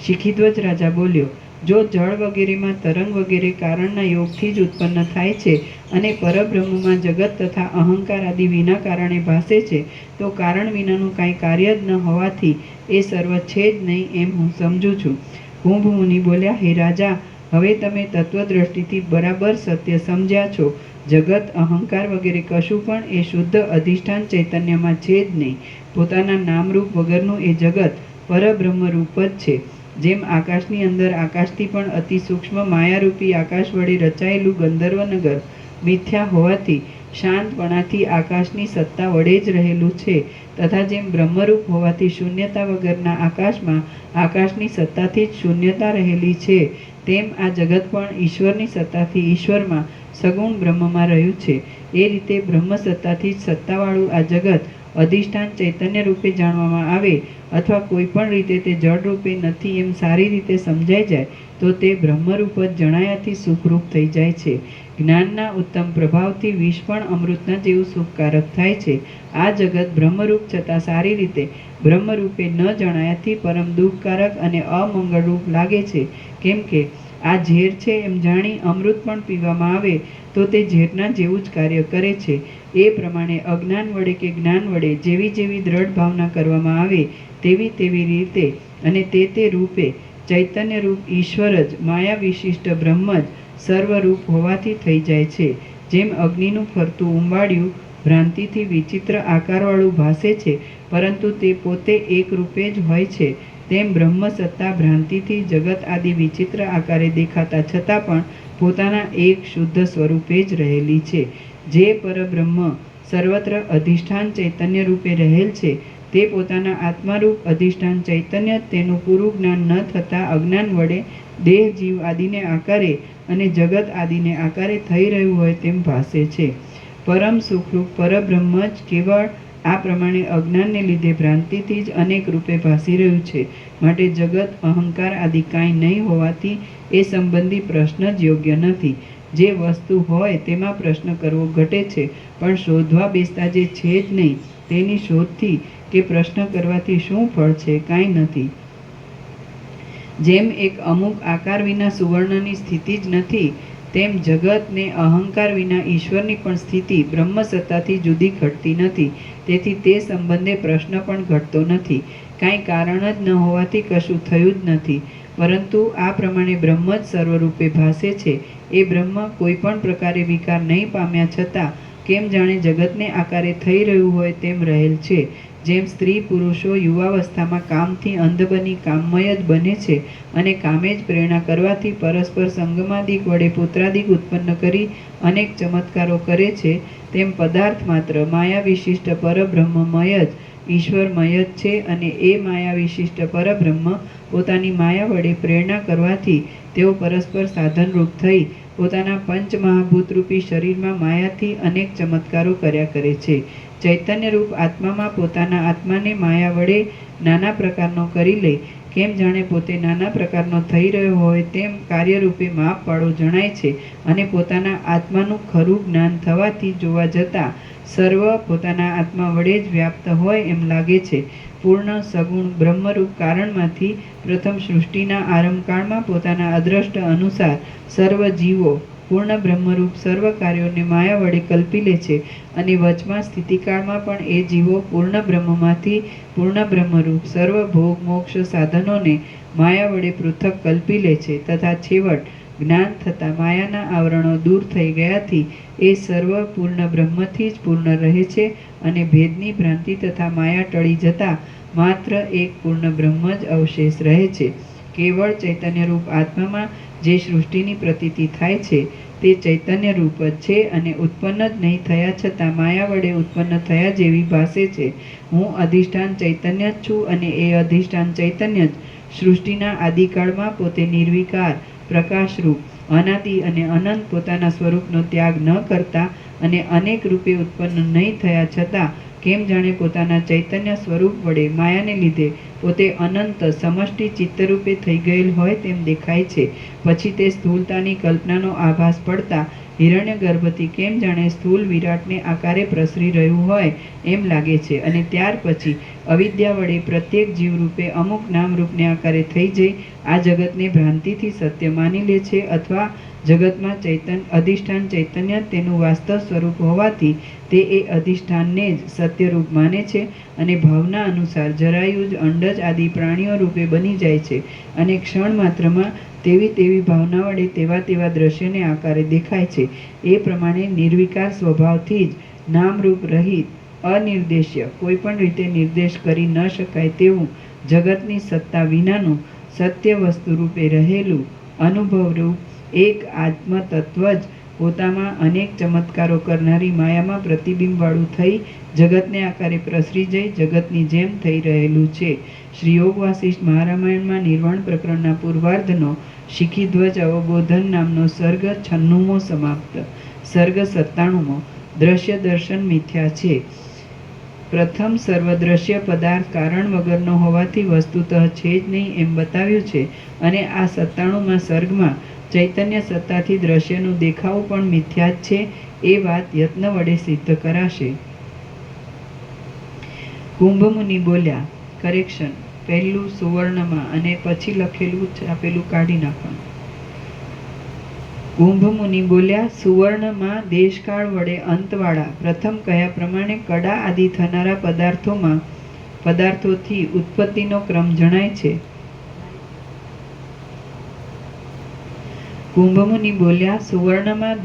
શિખીધ્વજ રાજા બોલ્યો, જો જળ વગેરેમાં તરંગ વગેરે કારણના યોગથી જ ઉત્પન્ન થાય છે અને પરબ્રહ્મમાં જગત તથા અહંકાર આદિ વિના કારણે ભાસે છે, તો કારણ વિનાનું કાંઈ કાર્ય જ ન હોવાથી એ સર્વ છે જ નહીં એમ હું સમજું છું. કુંભ મુનિ બોલ્યા, હે રાજા, હવે તમે તત્વદ્રષ્ટિથી બરાબર સત્ય સમજ્યા છો. જગત, અહંકાર વગેરે કશું પણ એ શુદ્ધ અધિષ્ઠાન ચૈતન્યમાં છે જ નહીં. પોતાના નામરૂપ વગરનું એ જગત પરબ્રહ્મ રૂપ જ છે. જેમ આકાશની અંદર આકાશથી પણ અતિ સૂક્ષ્મ માયારૂપી આકાશ વડે રચાયેલું ગંધર્વનગર મિથ્યા હોવાથી શાંતપણાથી આકાશની સત્તા વડે જ રહેલું છે, તથા જેમ બ્રહ્મરૂપ હોવાથી શૂન્યતા વગરના આકાશમાં આકાશની સત્તાથી જ શૂન્યતા રહેલી છે, તેમ આ જગત પણ ઈશ્વરની સત્તાથી ઈશ્વરમાં સગુણ બ્રહ્મમાં રહ્યું છે. એ રીતે બ્રહ્મ સત્તાથી જ સત્તાવાળું આ જગત અધિષ્ઠાન ચૈતન્ય રૂપે જાણવામાં આવે અથવા કોઈ પણ રીતે તે જળ રૂપે નથી એમ સારી રીતે સમજાઈ જાય તો તે બ્રહ્મરૂપ જ જણાયાથી સુખરૂપ થઈ જાય છે. જ્ઞાનના ઉત્તમ પ્રભાવથી વિષ પણ અમૃતના જેવું સુખકારક થાય છે. આ જગત બ્રહ્મરૂપ છતાં સારી રીતે બ્રહ્મરૂપે ન જણાયાથી પરમ દુઃખકારક અને અમંગળરૂપ લાગે છે. કેમ કે આ ઝેર છે એમ જાણી અમૃત પણ પીવામાં આવે તો તે ઝેરના જેવું જ કાર્ય કરે છે. એ પ્રમાણે અજ્ઞાન વડે કે જ્ઞાન વડે જેવી જેવી દ્રઢ ભાવના કરવામાં આવે તેવી તેવી રીતે અને તે રૂપે ચૈતન્ય રૂપ ઈશ્વર જ માયા વિશિષ્ટ બ્રહ્મ જ સર્વરૂપ હોવાથી થઈ જાય છે. જેમ અગ્નિનું ફરતું ઉંબાડિયું ભ્રાંતિથી વિચિત્ર આકારવાળું ભાસે છે, પરંતુ તે પોતે એક રૂપે જ હોય છે, તેમ બ્રહ્મ સત્તા ભ્રાંતિથી જગત આદિ વિચિત્ર આકારે દેખાતા છતાં પણ પોતાના એક શુદ્ધ સ્વરૂપે જ રહેલી છે. જે પરબ્રહ્મ સર્વત્ર અધિષ્ઠાન ચૈતન્ય રૂપે રહેલ છે, તે પોતાના આત્મારૂપ અધિષ્ઠાન ચૈતન્ય તેનું પૂરું જ્ઞાન ન થતાં અજ્ઞાન વડે દેહ જીવ આદિને આકારે અને જગત આદિને આકારે થઈ રહ્યું હોય તેમ ભાસે છે. પરમ સુખરૂપ પરબ્રહ્મ જ કેવળ આ પ્રમાણે અજ્ઞાનને લીધે ભ્રાંતિથી જ અનેક રૂપે ભાસી રહ્યું છે. માટે જગત, અહંકાર આદિ કાંઈ નહીં હોવાથી એ સંબંધી પ્રશ્ન જ યોગ્ય નથી. જે વસ્તુ હોય તેમાં પ્રશ્ન કરવો ઘટે છે, પણ શોધવા બેસતા જે છે જ નહીં તેની શોધથી કે પ્રશ્ન કરવાથી શું ફળ છે? કાંઈ નથી. જેમ એક અમુક આકાર વિના સુવર્ણની સ્થિતિ જ નથી, તેમ જગત ને અહંકાર વિના ઈશ્વરની પણ સ્થિતિ બ્રહ્મ સત્તાથી જુદી ઘટતી નથી. તેથી તે સંબંધે પ્રશ્ન પણ ઘટતો નથી. કાંઈ કારણ જ ન હોવાથી કશું થયું જ નથી. પરંતુ આ પ્રમાણે બ્રહ્મ જ સર્વરૂપે ભાસે છે. એ બ્રહ્મ કોઈ પણ પ્રકારે વિકાર નહીં પામ્યા છતાં કેમ જાણે જગતને આકારે થઈ રહ્યું હોય તેમ રહેલ છે. જેમ સ્ત્રી પુરુષો યુવાવસ્થામાં કામથી અંધ બની કામમય જ બને છે અને કામે જ પ્રેરણા કરવાથી પરસ્પર સંગમાદિક વડે પુત્રાદિક ઉત્પન્ન કરી અનેક ચમત્કારો કરે છે, તેમ પદાર્થ માત્ર માયા વિશિષ્ટ પરબ્રહ્મમય જ ઈશ્વરમય જ છે. અને એ માયા વિશિષ્ટ પરબ્રહ્મ પોતાની માયા વડે પ્રેરણા કરવાથી તેઓ પરસ્પર સાધનરૂપ થઈ પોતાના પંચમહાભૂતરૂપી શરીરમાં માયાથી અનેક ચમત્કારો કર્યા કરે છે. ચૈતન્ય રૂપ આત્મામાં પોતાના આત્માને માયા વડે નાના પ્રકારનો કરી લે, કેમ જાણે પોતે નાના પ્રકારનો થઈ રહ્યો હોય તેમ કાર્યરૂપે માપવાળો જણાય છે. અને પોતાના આત્માનું ખરું જ્ઞાન થવાથી જોવા જતાં સર્વ પોતાના આત્મા વડે જ વ્યાપ્ત હોય એમ લાગે છે. પૂર્ણ સગુણ બ્રહ્મરૂપ કારણમાંથી પ્રથમ સૃષ્ટિના આરંભકાળમાં પોતાના અદ્રષ્ટ અનુસાર સર્વ જીવો પૂર્ણ બ્રહ્મરૂપ સર્વ કાર્યોને માયા વડે કલ્પી લે છે. અને વચમાં સ્થિતિકાળમાં પણ એ જીવો પૂર્ણ બ્રહ્મમાંથી પૂર્ણ બ્રહ્મરૂપ સર્વ ભોગ મોક્ષ સાધનોને માયા વડે પૃથક કલ્પી લે છે. તથા છેવટ જ્ઞાન થતાં માયાના આવરણો દૂર થઈ ગયાથી એ સર્વ પૂર્ણ બ્રહ્મથી જ પૂર્ણ રહે છે. અને ભેદની ભ્રાંતિ તથા માયા ટળી જતાં માત્ર એક પૂર્ણ બ્રહ્મ જ અવશેષ રહે છે. કેવળ ચૈતન્યરૂપ આત્મામાં જે સૃષ્ટિની પ્રતીતિ થાય છે તે ચૈતન્ય રૂપ જ છે અને ઉત્પન્ન જ નહીં થયા છતાં માયા વડે ઉત્પન્ન થયા જેવી ભાસે છે. હું અધિષ્ઠાન ચૈતન્ય જ છું અને એ અધિષ્ઠાન ચૈતન્ય જ સૃષ્ટિના આદિકાળમાં પોતે નિર્વિકાર પ્રકાશરૂપ અનાદિ અને અનંત પોતાના સ્વરૂપનો ત્યાગ ન કરતા અને અનેક રૂપે ઉત્પન્ન નહીં થયા છતાં કેમ જાણે પોતાના ચૈતન્ય સ્વરૂપ વડે માયાને લીધે પોતે અનંત સમષ્ટિ ચિત્તરૂપે થઈ ગયેલ હોય તેમ દેખાય છે. પછી તે સ્થૂળતાની કલ્પનાનો આભાસ પડતા હિરણ્યગર્ભથી કેમ જાણે સ્થૂળ વિરાટને આકારે પ્રસરી રહ્યું હોય એમ લાગે છે, અને ત્યાર પછી અવિદ્યા વડે પ્રત્યેક જીવરૂપે અમુક નામરૂપને આકારે થઈ જઈ આ જગતને ભ્રાંતિથી સત્ય માની લે છે, અથવા જગતમાં અધિષ્ઠાન ચૈતન્ય તેનું વાસ્તવ સ્વરૂપ હોવાથી તે એ અધિષ્ઠાનને જ સત્યરૂપ માને છે, અને ભાવના અનુસાર જરાયુજ અંડજ આદિ પ્રાણીઓ રૂપે બની જાય છે, અને ક્ષણ માત્રમાં તેવી તેવી ભાવના વડે તેવા તેવા દ્રશ્યને આકારે દેખાય છે. એ પ્રમાણે નિર્વિકાર સ્વભાવથી જ નામરૂપ રહિત અનિર્દેશ્ય કોઈ પણ રીતે નિર્દેશ કરી ન શકાય તેવું જગતની સત્તા વિનાનું સત્ય વસ્તુ રૂપે રહેલું અનુભવરૂપ એક આત્મતત્વ જ પોતામાં અનેક ચમત્કારો કરનારી માયામાં પ્રતિબિંબવાળું થઈ જગતને આકારે પ્રસરી જઈ જગતની જેમ થઈ રહેલું છે. શ્રી યોગ વાસિષ્ઠ મહારામાયણમાં નિર્વાણ પ્રકરણના પૂર્વાર્ધનો શિખીધ્વજ અવબોધન નામનો સર્ગ 96મો સમાપ્ત. સર્ગ 97મો. દ્રશ્ય દર્શન મિથ્યા છે. પ્રથમ સર્વદ્રશ્ય પદાર્થ કારણ વગરનો હોવાથી વસ્તુતઃ છે જ નહીં એમ બતાવ્યું છે, અને આ 97માં સર્ગમાં ચૈતન્ય સત્તાથી દ્રશ્યનું દેખાવું પણ મિથ્યા જ છે એ વાત યત્ન વડે સિદ્ધ કરાશે. કુંભમુનિ બોલ્યા. કરેક્શન. પહેલું સુવર્ણમાં અને પછી લખેલું છાપેલું કાઢી નાખવાનું. કુંભમુનિ બોલ્યા, સુવર્ણમાં દેશકાળ વડે અંતવાળા પ્રથમ કહ્યા પ્રમાણે કડા આદિ થનારા પદાર્થોથી ઉત્પત્તિનો ક્રમ જણાય છે. કુંભમુનિ બોલ્યા, સુવર્ણમાં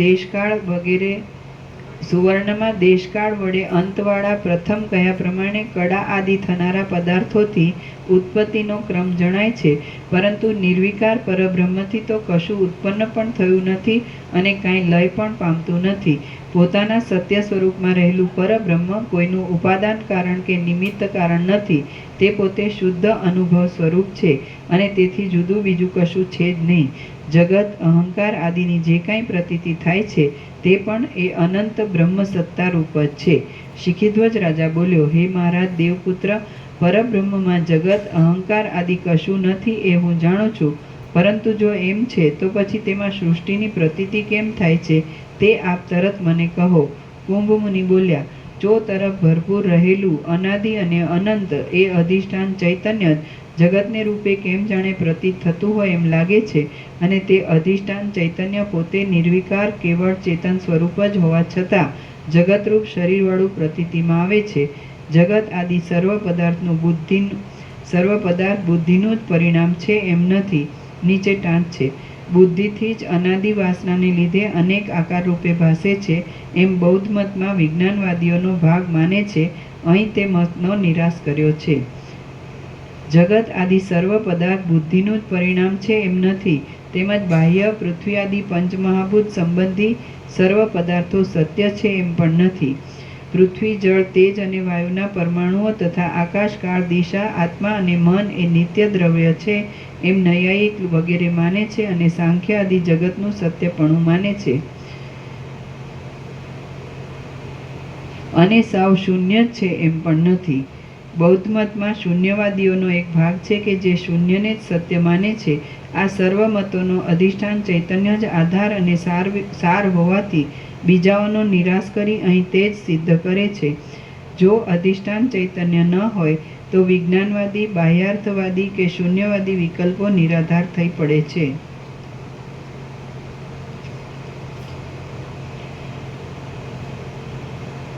દેશકાળ વડે અંતવાળા પ્રથમ કહ્યા પ્રમાણે કડા આદિ થનારા પદાર્થોથી ઉત્પત્તિનો ક્રમ જણાય છે, પરંતુ નિર્વિકાર પરબ્રહ્મથી તો કશું ઉત્પન્ન પણ થયું નથી અને કાંઈ લય પણ પામતું નથી. પોતાના સત્ય સ્વરૂપમાં રહેલું પરબ્રહ્મ કોઈનું ઉપાદાન કારણ કે નિમિત્ત કારણ નથી. તે પોતે શુદ્ધ અનુભવ સ્વરૂપ છે, અને તેથી જુદું બીજું કશું છે જ નહીં. જગત, અહંકાર આદિની જે કાંઈ પ્રતીતિ થાય છે તે પણ એ અનંત બ્રહ્મ સત્તા રૂપ જ છે. શિખીધ્વજ રાજા બોલ્યો, હે મહારાજ દેવપુત્ર, પરબ્રહ્મમાં જગત, અહંકાર આદિ કશું નથી એ હું જાણું છું, પરંતુ જો એમ છે તો પછી તેમાં સૃષ્ટિની પ્રતીતિ કેમ થાય છે તે આપ તરત મને કહો. કુંભમુનિ બોલ્યા, ચો તરફ ભરપૂર રહેલું અનાદિ અને અનંત એ અધિષ્ઠાન ચૈતન્ય જ જગતને રૂપે કેમ જાણે પ્રતીત થતું હોય એમ લાગે છે, અને તે અધિષ્ઠાન ચૈતન્ય પોતે નિર્વિકાર કેવળ ચેતન સ્વરૂપ જ હોવા છતાં જગતરૂપ શરીરવાળું પ્રતીતિમાં આવે છે. જગત આદિ સર્વ પદાર્થ બુદ્ધિનું જ પરિણામ છે એમ નથી. નીચે ટાંચ છે. બુદ્ધિથી જ અનાદિ વાસનાને લીધે અનેક આકાર રૂપે ભાસે છે એમ બૌદ્ધ મતમાં વિજ્ઞાનવાદીઓનો ભાગ માને છે. અહીં તે મતનો નિરાશ કર્યો છે. જગત આદિ સર્વ પદાર્થ બુદ્ધિનું જ પરિણામ છે એમ નથી. તેમજ બાહ્ય પૃથ્વી આદિ પંચમહાભૂત સંબંધી સર્વ પદાર્થો સત્ય છે એમ પણ નથી. પૃથ્વી, જળ, તેજ અને વાયુના પરમાણુઓ તથા આકાશ, કાળ, દિશા, આત્મા અને મન એ નિત્ય દ્રવ્ય છે એમ નૈયાયિક વગેરે માને છે, અને સાંખ્ય આદિ જગતનું સત્યપણું માને છે, અને સાવ શૂન્ય જ છે એમ પણ નથી. બૌદ્ધ મતમાં શૂન્યવાદીઓનો એક ભાગ છે કે જે શૂન્યને જ સત્ય માને છે. આ સર્વ મતોનો અધિષ્ઠાન ચૈતન્ય જ આધાર અને સાર હોવાથી બીજાઓનો નિરાશ કરી અહીં તે જ સિદ્ધ કરે છે. જો અધિષ્ઠાન ચૈતન્ય ન હોય તો વિજ્ઞાનવાદી, બાહ્યાર્થવાદી કે શૂન્યવાદી વિકલ્પો નિરાધાર થઈ પડે છે.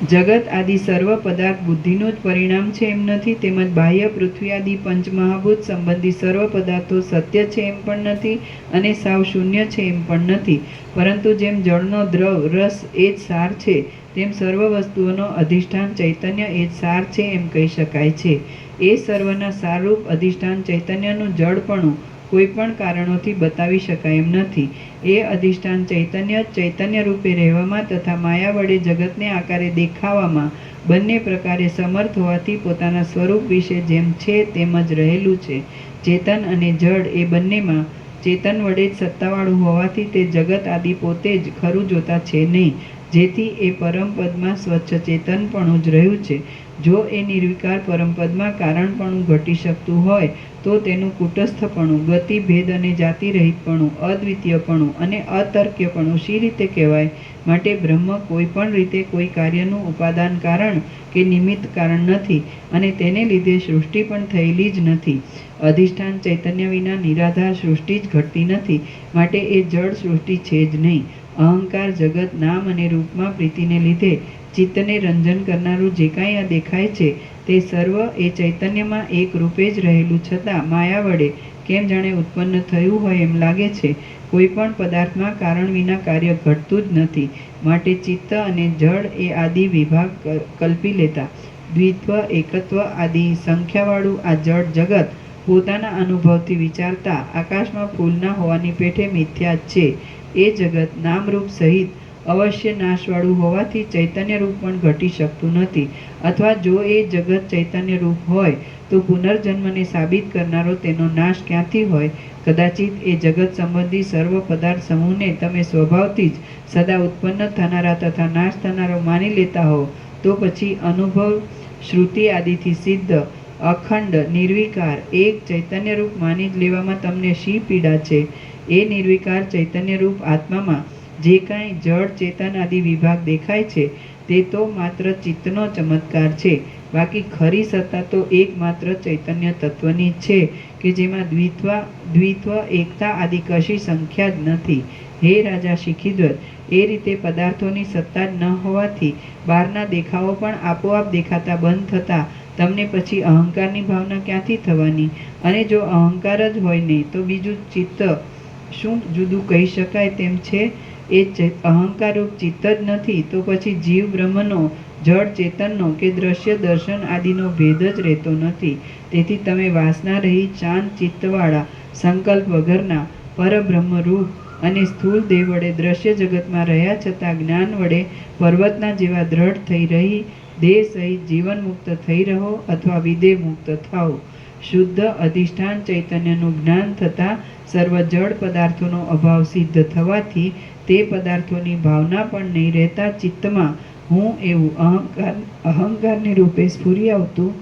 જગત આદિ સર્વ પદાર્થ બુદ્ધિનું જ પરિણામ છે એમ નથી. તેમજ બાહ્ય પૃથ્વી આદિ પંચમહાભૂત સંબંધી સર્વ પદાર્થો સત્ય છે એમ પણ નથી, અને સાવ શૂન્ય છે એમ પણ નથી. પરંતુ જેમ જળનો દ્રવ રસ એ જ સાર છે, તેમ સર્વ વસ્તુઓનો અધિષ્ઠાન ચૈતન્ય એ જ સાર છે એમ કહી શકાય છે. એ સર્વના સારરૂપ અધિષ્ઠાન ચૈતન્યનું જડપણું કોઈ પણ કારણોથી બતાવી શકાય એમ નથી. એ અધિષ્ઠાન ચૈતન્ય ચૈતન્ય રૂપે રહેવામાં તથા માયા વડે જગતને આકારે દેખાવામાં બંને પ્રકારે સમર્થ હોવાથી પોતાના સ્વરૂપ વિશે જેમ છે તેમ જ રહેલું છે. ચેતન અને જડ એ બંનેમાં ચેતન વડે જ સત્તાવાળું હોવાથી તે જગત આદિ પોતે જ ખરું જોતા છે નહીં, જેથી એ પરમપદમાં સ્વચ્છ ચેતનપણું જ રહ્યું છે. જો એ નિર્વિકાર પરમપદમાં કારણપણું ઘટી શકતું હોય તો તેનું કુટસ્થપણું, ગતિ, ભેદ અને જાતિ રહિતપણું, અદ્વિતીયપણું અને અતર્ક્યપણું શી રીતે કહેવાય? માટે બ્રહ્મ કોઈ પણ રીતે કોઈ કાર્યનું ઉપાદાન કારણ કે નિમિત્ત કારણ નથી અને તેને લીધે સૃષ્ટિ પણ થયેલી જ નથી. અધિષ્ઠાન ચૈતન્ય વિના નિરાધાર સૃષ્ટિ જ ઘટતી નથી, માટે એ જળ સૃષ્ટિ છે જ નહીં. અહંકાર, જગત, નામ અને રૂપમાં પ્રીતિને લીધે ચિત્તને રંજન કરનારું જે કાંઈ આ દેખાય છે તે સર્વ એ ચૈતન્યમાં એક રૂપે જ રહેલું છતાં માયા વડે કેમ જાણે ઉત્પન્ન થયું હોય એમ લાગે છે. કોઈ પણ પદાર્થમાં કારણ વિના કાર્ય ઘટતું જ નથી, માટે ચિત્ત અને જળ એ આદિ વિભાગ કલ્પી લેતા દ્વિત્વ, એકત્વ આદિ સંખ્યાવાળું આ જળ જગત પોતાના અનુભવથી વિચારતા આકાશમાં ફૂલના હોવાની પેઠે મિથ્યા જ છે. એ જગત નામરૂપ સહિત અવશ્ય નાશવાળું હોવાથી ચૈતન્ય રૂપ પણ ઘટી શકતું નથી. અથવા જો એ જગત ચૈતન્ય રૂપ હોય તો પુનર્જન્મને સાબિત કરનારો તેનો નાશ ક્યાંથી હોય? કદાચિત એ જગત સંબંધી સર્વ પદાર્થ સમૂહને તમે સ્વભાવથી જ સદા ઉત્પન્ન થનારા તથા નાશ થનારો માની લેતા હો તો પછી અનુભવ, શ્રુતિ આદિથી સિદ્ધ અખંડ નિર્વિકાર એક ચૈતન્ય રૂપ માની જ લેવામાં તમને શી પીડા છે? એ નિર્વિકાર ચૈતન્ય રૂપ આત્મામાં જે કાંઈ જળ, ચેતન આદિ વિભાગ દેખાય છે તે તો માત્ર ચિત્તનો ચમત્કાર છે. બાકી ખરી સત્તા તો એકમાત્ર ચૈતન્ય તત્વની જ છે કે જેમાં દ્વિત્વ, એકતા આદિ કશી સંખ્યા જ નથી. હે રાજા શિખીધ્વજ, એ રીતે પદાર્થોની સત્તા જ ન હોવાથી બહારના દેખાવો પણ આપોઆપ દેખાતા બંધ થતા તમને પછી અહંકારની ભાવના ક્યાંથી થવાની? અને જો અહંકાર જ હોય નહીં તો બીજું ચિત્ત શું જુદું કહી શકાય તેમ છે? એ અહંકારરૂપ ચિત્ત જ નથી તો પછી જીવ બ્રહ્મનો, જળ ચેતનનો કે દ્રશ્ય દર્શન આદિનો ભેદ જ રહેતો નથી. તેથી તમે વાસના રહિત શાંત ચિત્તવાળા, સંકલ્પ વગરના પરબ્રહ્મ રૂપ અને સ્થૂળ દેહ વડે દ્રશ્ય જગતમાં રહ્યા છતાં જ્ઞાન વડે પર્વતના જેવા દ્રઢ થઈ રહી દેહ સહિત જીવન મુક્ત થઈ રહો અથવા વિદેહ મુક્ત થાઓ. શુદ્ધ અધિષ્ઠાન ચૈતન્યનું જ્ઞાન થતાં સર્વ જળ પદાર્થોનો અભાવ સિદ્ધ થવાથી તે પદાર્થોની ભાવના પણ નહીં રહેતા ચિત્તમાં હું એવું અહંકારને રૂપે સ્ફુરી આવતું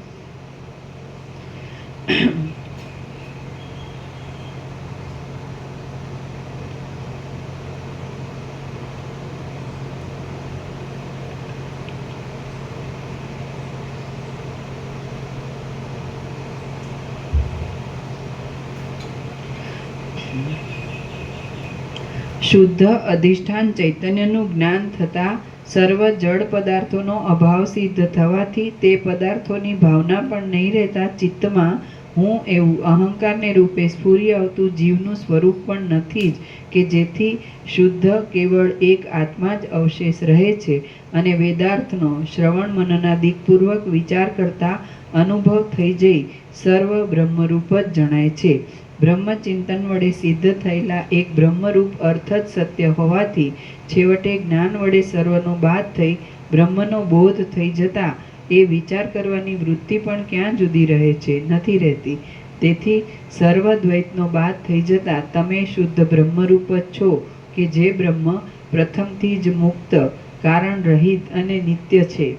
શુદ્ધ અધિષ્ઠાન ચૈતન્યનું જ્ઞાન થતાં સર્વ જળ પદાર્થોનો અભાવ સિદ્ધ થવાથી તે પદાર્થોની ભાવના પણ નહીં રહેતા ચિત્તમાં હું એવું અહંકારને રૂપે સ્ફુરી આવતું જીવનું સ્વરૂપ પણ નથી જ કે જેથી શુદ્ધ કેવળ એક આત્મા જ અવશેષ રહે છે અને વેદાર્થનો શ્રવણ મનનાદિપૂર્વક વિચાર કરતા અનુભવ થઈ જઈ સર્વ બ્રહ્મરૂપ જ જણાય છે. બ્રહ્મચિંતન વડે સિદ્ધ થયેલા એક બ્રહ્મરૂપ અર્થ જ સત્ય હોવાથી છેવટે જ્ઞાન વડે સર્વનો બાદ થઈ બ્રહ્મનો બોધ થઈ જતા એ વિચાર કરવાની વૃત્તિ પણ ક્યાં જુદી રહે છે? નથી રહેતી. તેથી સર્વ દ્વૈતનો બાદ થઈ જતા તમે શુદ્ધ બ્રહ્મરૂપ જ છો કે જે બ્રહ્મ પ્રથમથી જ મુક્ત, કારણ રહિત અને નિત્ય છે.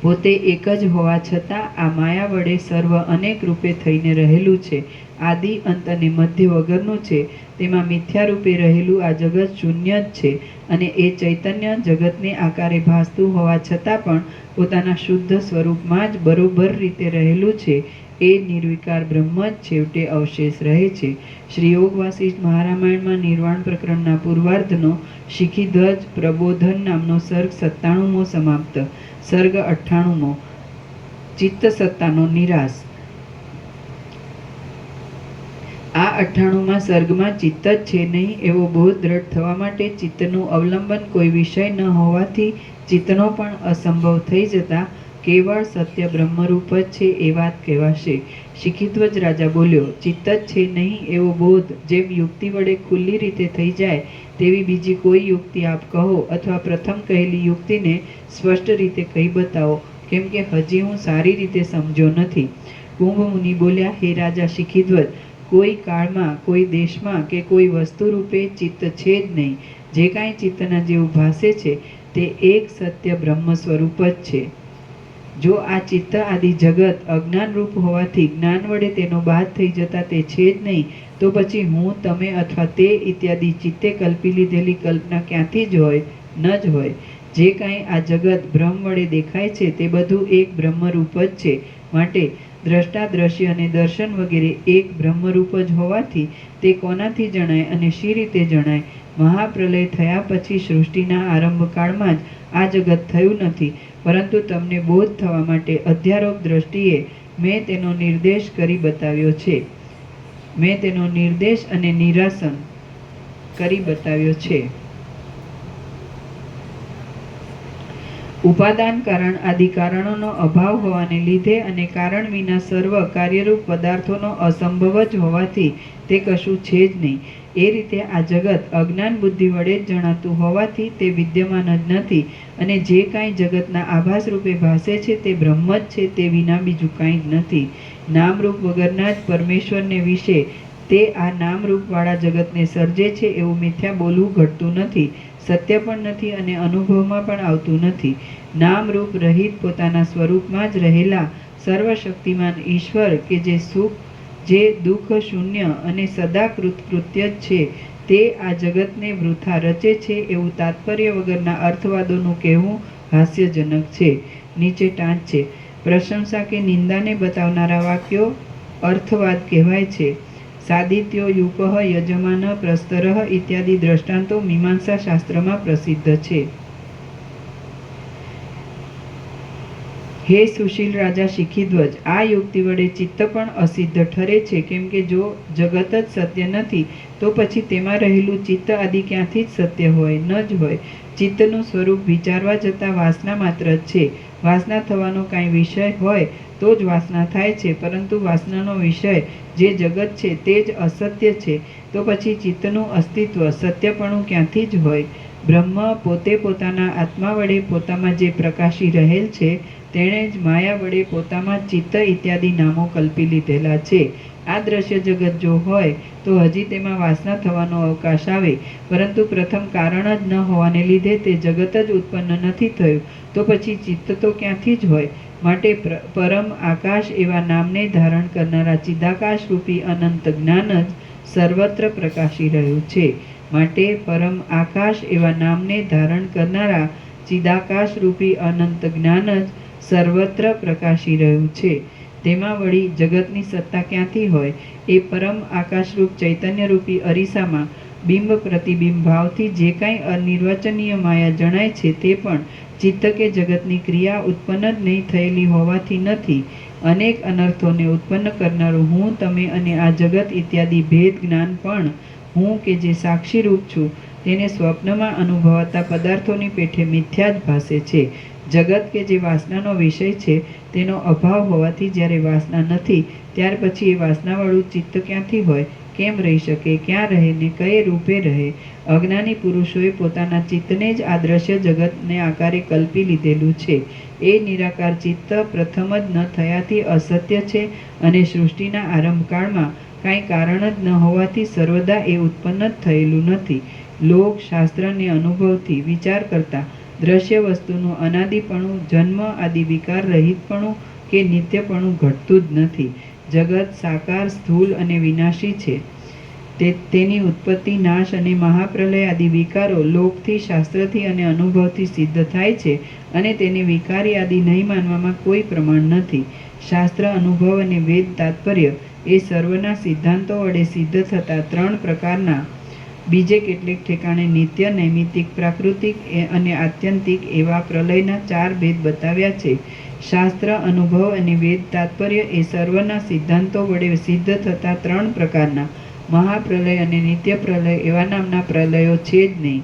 પોતે એક જ હોવા છતાં આ માયા વડે સર્વ અનેક રૂપે થઈને રહેલું છે. આદિ, અંત અને મધ્ય વગરનું છે. તેમાં મિથ્યા રૂપે રહેલું આ જગત શૂન્ય જ છે અને એ ચૈતન્ય જગતને આકારે ભાસતું હોવા છતાં પણ પોતાના શુદ્ધ સ્વરૂપમાં જ બરોબર રીતે રહેલું છે. એ નિર્વિકાર બ્રહ્મ જ છેવટે અવશેષ રહે છે. શ્રી યોગ વાસિષ્ઠ મહારામાયણમાં નિર્વાણ પ્રકરણના પૂર્વાર્ધનો શિખીધ્વજ પ્રબોધન નામનો સર્ગ 97મો સમાપ્ત. સર્ગ 98મો ચિત્ત સત્તાનો નિરાશ. આ 98માં સર્ગમાં ચિત્ત જ છે નહીં એવો બોધ દ્રઢ થવા માટે ચિત્તનું અવલંબન કોઈ વિષય ન હોવાથી ચિત્તનો પણ અસંભવ થઈ જતા કેવળ સત્ય બ્રહ્મરૂપ જ છે એ વાત કહેવાશે. શિખીધ્વજ રાજા બોલ્યો, ચિત્ત જ છે નહીં એવો બોધ જેમ યુક્તિ વડે ખુલ્લી રીતે થઈ જાય તેવી બીજી કોઈ યુક્તિ આપ કહો અથવા પ્રથમ કહેલી યુક્તિને સ્પષ્ટ રીતે કહી બતાવો, કેમ કે હજી હું સારી રીતે સમજ્યો નથી. કુંભ મુનિ બોલ્યા, હે રાજા શિખીધ્વજ, કોઈ કાળમાં, કોઈ દેશમાં કે કોઈ વસ્તુ રૂપે ચિત્ત છે જ નહીં. જે કાંઈ ચિત્તના જેવું ભાસે છે તે એક સત્ય બ્રહ્મ સ્વરૂપ જ છે. જો આ ચિત્ત આદિ જગત અજ્ઞાનરૂપ હોવાથી જ્ઞાન વડે તેનો બાદ થઈ જતા તે છે જ નહીં, તો પછી હું, તમે અથવા તે ઇત્યાદિ ચિત્તે કલ્પી લીધેલી કલ્પના ક્યાંથી જ હોય? ન જ હોય. જે કાંઈ આ જગત ભ્રમ વડે દેખાય છે તે બધું એક બ્રહ્મરૂપ જ છે. માટે દ્રષ્ટા, દ્રશ્ય અને દર્શન વગેરે એક બ્રહ્મરૂપ જ હોવાથી તે કોનાથી જણાય અને શી રીતે જણાય? મહાપ્રલય થયા પછી સૃષ્ટિના આરંભકાળમાં જ આ જગત થયું નથી, પરંતુ તમને બોધ થવા માટે અધ્યારોપ દ્રષ્ટિએ મેં તેનો નિર્દેશ કરી બતાવ્યો છે. મેં તેનો નિર્દેશ અને નિરાસન કરી બતાવ્યો છે. ઉપાદાન કારણ આદિ કારણોનો અભાવ હોવાને લીધે અને કારણ વિના સર્વ કાર્યરૂપ પદાર્થોનો અસંભવ જ હોવાથી તે કશું છે જ નહીં. એ રીતે આ જગત અજ્ઞાન બુદ્ધિ વડે જ જણાતું હોવાથી તે વિદ્યમાન જ નથી, અને જે કાંઈ જગતના આભાસ રૂપે ભાસે છે તે બ્રહ્મ જ છે, તે વિના બીજું કાંઈ જ નથી. નામરૂપ વગરના જ પરમેશ્વરને વિશે તે આ નામરૂપવાળા જગતને સર્જે છે એવું મિથ્યા બોલવું ઘટતું નથી, સત્ય પણ નથી અને અનુભવમાં પણ આવતું નથી. નામરૂપ રહિત પોતાના સ્વરૂપમાં જ રહેલા સર્વશક્તિમાન ઈશ્વર કે જે દુઃખ શૂન્ય અને સદા કૃત્ય જ છે, તે આ જગતને વૃથા રચે છે એવું તાત્પર્ય વગરના અર્થવાદોનું કહેવું હાસ્યજનક છે. નીચે ટાંચ છે. પ્રશંસા કે નિંદાને બતાવનારા વાક્યો અર્થવાદ કહેવાય છે. સાદિત્યો યુપઃ યજમાન પ્રસ્તરઃ ઇત્યાદિ દ્રષ્ટાંતો મીમાંસા શાસ્ત્રમાં પ્રસિદ્ધ છે. હે સુશીલ રાજા શિખીધ્વજ, આ યુક્તિ વડે ચિત્ત પણ અસિદ્ધ ઠરે છે, કેમ કે જો જગત જ સત્ય નથી તો પછી તેમાં રહેલું ચિત્ત આદિ ક્યાંથી જ સત્ય હોય? ન જ હોય. ચિત્તનું સ્વરૂપ વિચારવા જતાં વાસના માત્ર જ છે. વાસના થવાનો કાંઈ વિષય હોય તો જ વાસના થાય છે, પરંતુ વાસનાનો વિષય જે જગત છે તે જ અસત્ય છે, તો પછી ચિત્તનું અસ્તિત્વ સત્યપણું ક્યાંથી જ હોય? બ્રહ્મ પોતે પોતાના આત્મા વડે પોતામાં જે પ્રકાશી રહેલ છે તેણે જ માયા વડે પોતામાં ચિત્ત ઇત્યાદિ નામો કલ્પી લીધેલા છે. આ દ્રશ્ય જગત જો હોય તો હજી તેમાં વાસના થવાનો અવકાશ આવે, પરંતુ પ્રથમ કારણ જ ન હોવાને લીધે તે જગત જ ઉત્પન્ન નથી થયું, તો પછી ચિત્ત તો ક્યાંથી જ હોય? માટે પરમ આકાશ એવા નામને ધારણ કરનારા ચિદાકાશ રૂપી અનંત જ્ઞાન જ સર્વત્ર પ્રકાશી રહ્યું છે. માટે પરમ આકાશ એવા નામને ધારણ કરનારા ચિદાકાશ રૂપી અનંત જ્ઞાન જ સર્વત્ર પ્રકાશી રહ્યું છે. તેમાં વળી જગતની સત્તા ક્યાંથી હોય? એ પરમ આકાશરૂપ ચૈતન્યરૂપી અરીસામાં બિંબ પ્રતિબિંબ ભાવથી જે કાંઈ અનિર્વચનીય માયા જણાય છે તે પણ ચિત્ત કે જગતની ક્રિયા ઉત્પન્ન જ નહીં થયેલી હોવાથી નથી. અનેક અનર્થોને ઉત્પન્ન કરનારું હું, તમે અને આ જગત ઇત્યાદિ ભેદ જ્ઞાન પણ હું કે જે સાક્ષીરૂપ છું તેને સ્વપ્નમાં અનુભવાતા પદાર્થોની પેઠે મિથ્યા જ ભાસે છે. જગત કે જે વાસનાનો વિષય છે તેનો અભાવ હોવાથી જ્યારે વાસના નથી ત્યાર પછી એ વાસનાવાળું ચિત્ત ક્યાંથી હોય? કેમ રહી શકે? ક્યાં રહે ને કયે રૂપે રહે? અજ્ઞાની પુરુષોએ પોતાના ચિત્તને જ આ દ્રશ્ય જગતને આકારે કલ્પી લીધેલું છે. એ નિરાકાર ચિત્ત પ્રથમ જ ન થયાથી અસત્ય છે, અને સૃષ્ટિના આરંભકાળમાં કાંઈ કારણ જ ન હોવાથી સર્વદા એ ઉત્પન્ન જ થયેલું નથી. લોક, શાસ્ત્ર ને અનુભવથી વિચાર કરતા દ્રશ્ય વસ્તુનું અનાદિપણું, જન્મ આદિ વિકાર રહિતપણું કે નિત્યપણું ઘટતું જ નથી. જગત સાકાર, સ્થૂળ અને વિનાશી છે. તેની ઉત્પત્તિ, નાશ અને મહાપ્રલય આદિ વિકારો લોકથી, શાસ્ત્રથી અને અનુભવથી સિદ્ધ થાય છે, અને તેને વિકારી આદિ નહીં માનવામાં કોઈ પ્રમાણ નથી. શાસ્ત્ર, અનુભવ અને વેદ તાત્પર્ય એ સર્વના સિદ્ધાંતો વડે સિદ્ધ થતા 3 પ્રકારના બીજે કેટલેક ઠેકાણે નિત્ય, નૈમિતિક, પ્રાકૃતિક અને આત્યંતિક એવા પ્રલયના 4 ભેદ બતાવ્યા છે. શાસ્ત્ર, અનુભવ અને વેદ તાત્પર્ય એ સર્વના સિદ્ધાંતો વડે સિદ્ધ થતા 3 પ્રકારના મહાપ્રલય અને નિત્ય પ્રલય એવા નામના પ્રલયો છે જ નહીં.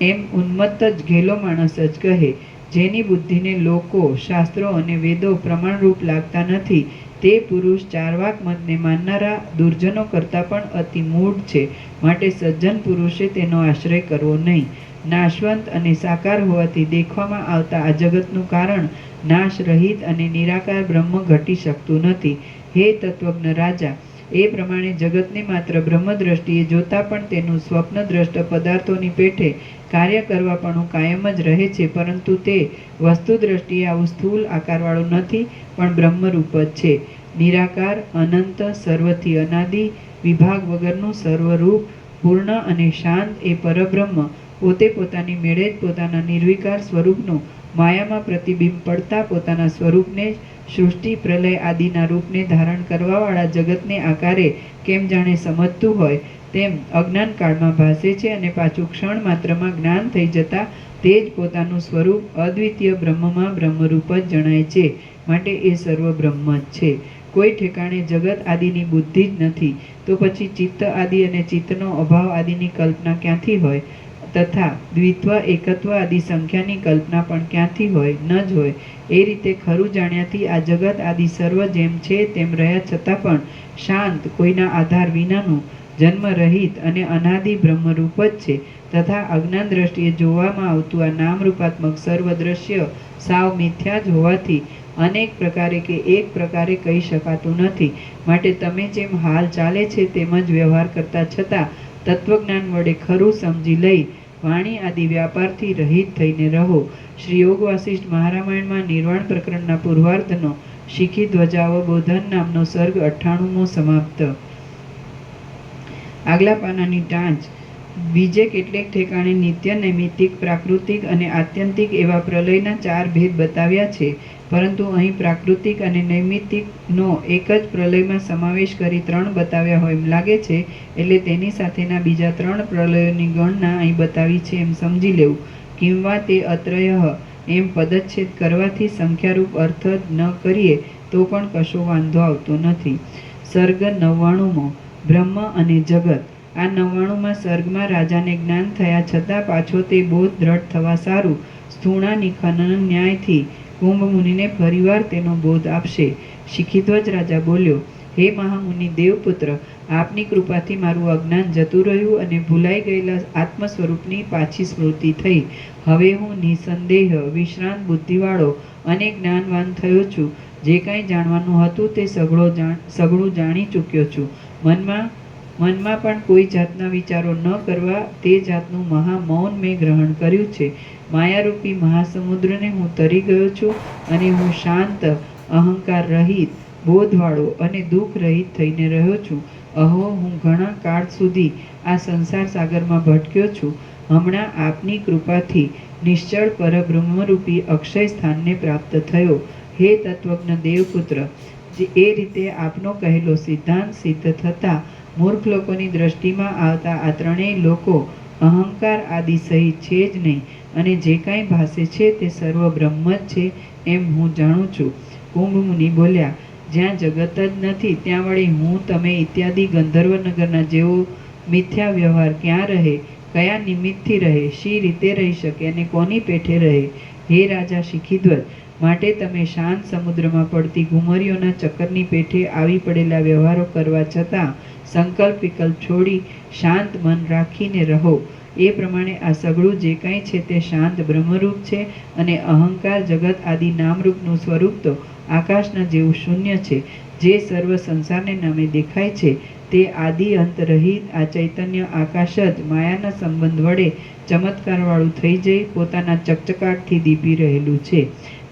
એમ ઉન્મત્ત જ ઘેલો માણસ જ કહે. જેની બુદ્ધિને લોકો, શાસ્ત્રો અને વેદો પ્રમાણરૂપ લાગતા નથી તે પુરુષ ચાર્વાક મતને માનનારા દુર્જનો કરતાં પણ અતિ મૂઢ છે. માટે સજ્જન પુરુષે તેનો આશ્રય કરવો નહીં. નાશવંત અને સાકાર હોવાથી દેખવામાં આવતા આ જગતનું કારણ નાશ રહિત અને નિરાકાર બ્રહ્મ ઘટી શકતું નથી. હે તત્વજ્ઞ રાજા, એ પ્રમાણે જગતને માત્ર બ્રહ્મ દ્રષ્ટિએ જોતા પણ તેનું સ્વપ્ન દ્રષ્ટ પદાર્થોની પેઠે કાર્ય કરવાપણું કાયમ જ રહે છે, પરંતુ તે વસ્તુ દ્રષ્ટિએ આવું સ્થૂળ આકારવાળું નથી, પણ બ્રહ્મરૂપ જ છે. નિરાકાર, અનંત, સર્વથી અનાદિ, વિભાગ વગરનું સર્વરૂપ, પૂર્ણ અને શાંત એ પરબ્રહ્મ પોતે પોતાની મેળે જ પોતાના નિર્વિકાર સ્વરૂપનું માયામાં પ્રતિબિંબ પડતા પોતાના સ્વરૂપને જ સૃષ્ટિ પ્રલય આદિના રૂપને ધારણ કરવાવાળા જગતને આકારે કેમ જાણે સમજતું હોય તેમ અજ્ઞાન કાળમાં ભાસે છે, અને પાછું ક્ષણ માત્રમાં જ્ઞાન થઈ જતા તે જ પોતાનું સ્વરૂપ અદ્વિતીય બ્રહ્મમાં બ્રહ્મરૂપ જ જણાય છે. માટે એ સર્વ બ્રહ્મ જ છે. કોઈ ઠેકાણે જગત આદિની બુદ્ધિ જ નથી, તો પછી ચિત્ત આદિ અને ચિત્તનો અભાવ આદિની કલ્પના ક્યાંથી હોય, તથા દ્વિત્વ એકત્વ આદિ સંખ્યાની કલ્પના પણ ક્યાંથી હોય? ન જ હોય. એ રીતે ખરું જાણ્યાથી આ જગત આદિ સર્વ જેમ છે તેમ રહ્યા છતાં પણ શાંત, કોઈના આધાર વિનાનું, જન્મ રહિત અને અનાદિ બ્રહ્મરૂપ જ છે. તથા અજ્ઞાન દ્રષ્ટિએ જોવામાં આવતું આ નામરૂપાત્મક સર્વ દ્રશ્ય સાવ મિથ્યા જ હોવાથી અનેક પ્રકારે કે એક પ્રકારે કહી શકાતું નથી. માટે તમે જેમ હાલ ચાલે છે તેમ જ વ્યવહાર કરતા છતાં તત્વજ્ઞાન વડે ખરું સમજી લઈ વાણી આદિ વ્યાપારથી રહિત થઈને રહો. શ્રી યોગ વાસિષ્ઠ મહારામાયણમાં નિર્વાણ પ્રકરણના પૂર્વાર્ધનો શીખી ધ્વજાવબોધન નામનો સર્ગ 98મો સમાપ્ત. આગલા પાનાની ટાંચ. બીજે કેટલેક ઠેકાણે નિત્ય, નૈમિત્તિક, પ્રાકૃતિક અને આત્યંતિક એવા પ્રલયના 4 ભેદ બતાવ્યા છે, પરંતુ અહીં પ્રાકૃતિક અને નૈમિત્તિકનો એક જ પ્રલયમાં સમાવેશ કરી 3 બતાવ્યા હોય એમ લાગે છે, એટલે તેની સાથેના બીજા 3 પ્રલયોની ગણના અહીં બતાવી છે એમ સમજી લેવું. કિંવા તે અત્રયઃ એમ પદચ્છેદ કરવાથી સંખ્યારૂપ અર્થ ન કરીએ તો પણ કશો વાંધો આવતો નથી. સર્ગ 99મો. બ્રહ્મ અને જગત. આ 99માં સર્ગમાં રાજાને જ્ઞાન થયા છતાં પાછો તે બોધ દ્રઢ થવા સારું સ્થૂણા નિખનન ન્યાયથી કુંભ મુનિને ફરીવાર તેનો બોધ આપશે. શિખીધ્વજ રાજા બોલ્યો, હે મહામુનિ દેવપુત્ર, આપની કૃપાથી મારું અજ્ઞાન જતું રહ્યું અને ભૂલાઈ ગયેલા આત્મ સ્વરૂપની પાછી સ્મૃતિ થઈ. હવે હું નિસંદેહ, વિશ્રાંત બુદ્ધિવાળો અને જ્ઞાનવાન થયો છું. જે કાંઈ જાણવાનું હતું તે સઘળું જાણી ચૂક્યો છું. મનમાં પણ કોઈ જાતના વિચારો ન કરવા તે જાતનું મહામૌન મેં ગ્રહણ કર્યું છે. માયારૂપી મહાસમુદ્રને હું તરી ગયો છું અને હું શાંત, અહંકાર રહિત, બોધવાળો અને દુઃખ રહિત થઈને રહ્યો છું. અહો, હું ઘણા કાળ સુધી આ સંસાર સાગરમાં ભટક્યો છું. હમણાં આપની કૃપાથી નિશ્ચળ પરબ્રહ્મરૂપી અક્ષય સ્થાનને પ્રાપ્ત થયો. હે તત્વજ્ઞ દેવપુત્ર, એ રીતે આપનો કહેલો સિદ્ધાંત સિદ્ધ થતાં મૂર્ખ લોકોની દ્રષ્ટિમાં આવતા આ 3 લોકો અહંકાર આદિ સહિત છે જ નહીં, અને જે કાંઈ ભાસે છે તે સર્વ બ્રહ્મ જ છે એમ હું જાણું છું. કુંભ મુનિ બોલ્યા, જ્યાં જગત જ નથી ત્યાં વળી હું, તમે ઇત્યાદિ ગંધર્વનગરના જેવો મિથ્યા વ્યવહાર ક્યાં રહે? કયા નિમિત્તથી રહે? શી રીતે રહી શકે અને કોની પેઠે રહે? હે રાજા શિખીધ્વજ, માટે તમે શાંત સમુદ્રમાં પડતી ઘુમરીઓના ચક્કરની પેઠે આવી પડેલા વ્યવહારો કરવા છતાં સંકલ્પ વિકલ્પ છોડી શાંત મન રાખીને રહો. એ પ્રમાણે આ સઘળું જે કાંઈ છે તે શાંત બ્રહ્મરૂપ છે, અને અહંકાર, જગત આદિ નામરૂપનું સ્વરૂપ તો આકાશના જેવું શૂન્ય છે. જે સર્વ સંસારને નામે દેખાય છે તે આદિ અંત રહિત આ ચૈતન્ય આકાશ જ માયાના સંબંધ વડે ચમત્કારવાળું થઈ જઈ પોતાના ચકચકાટથી દીપી રહેલું છે.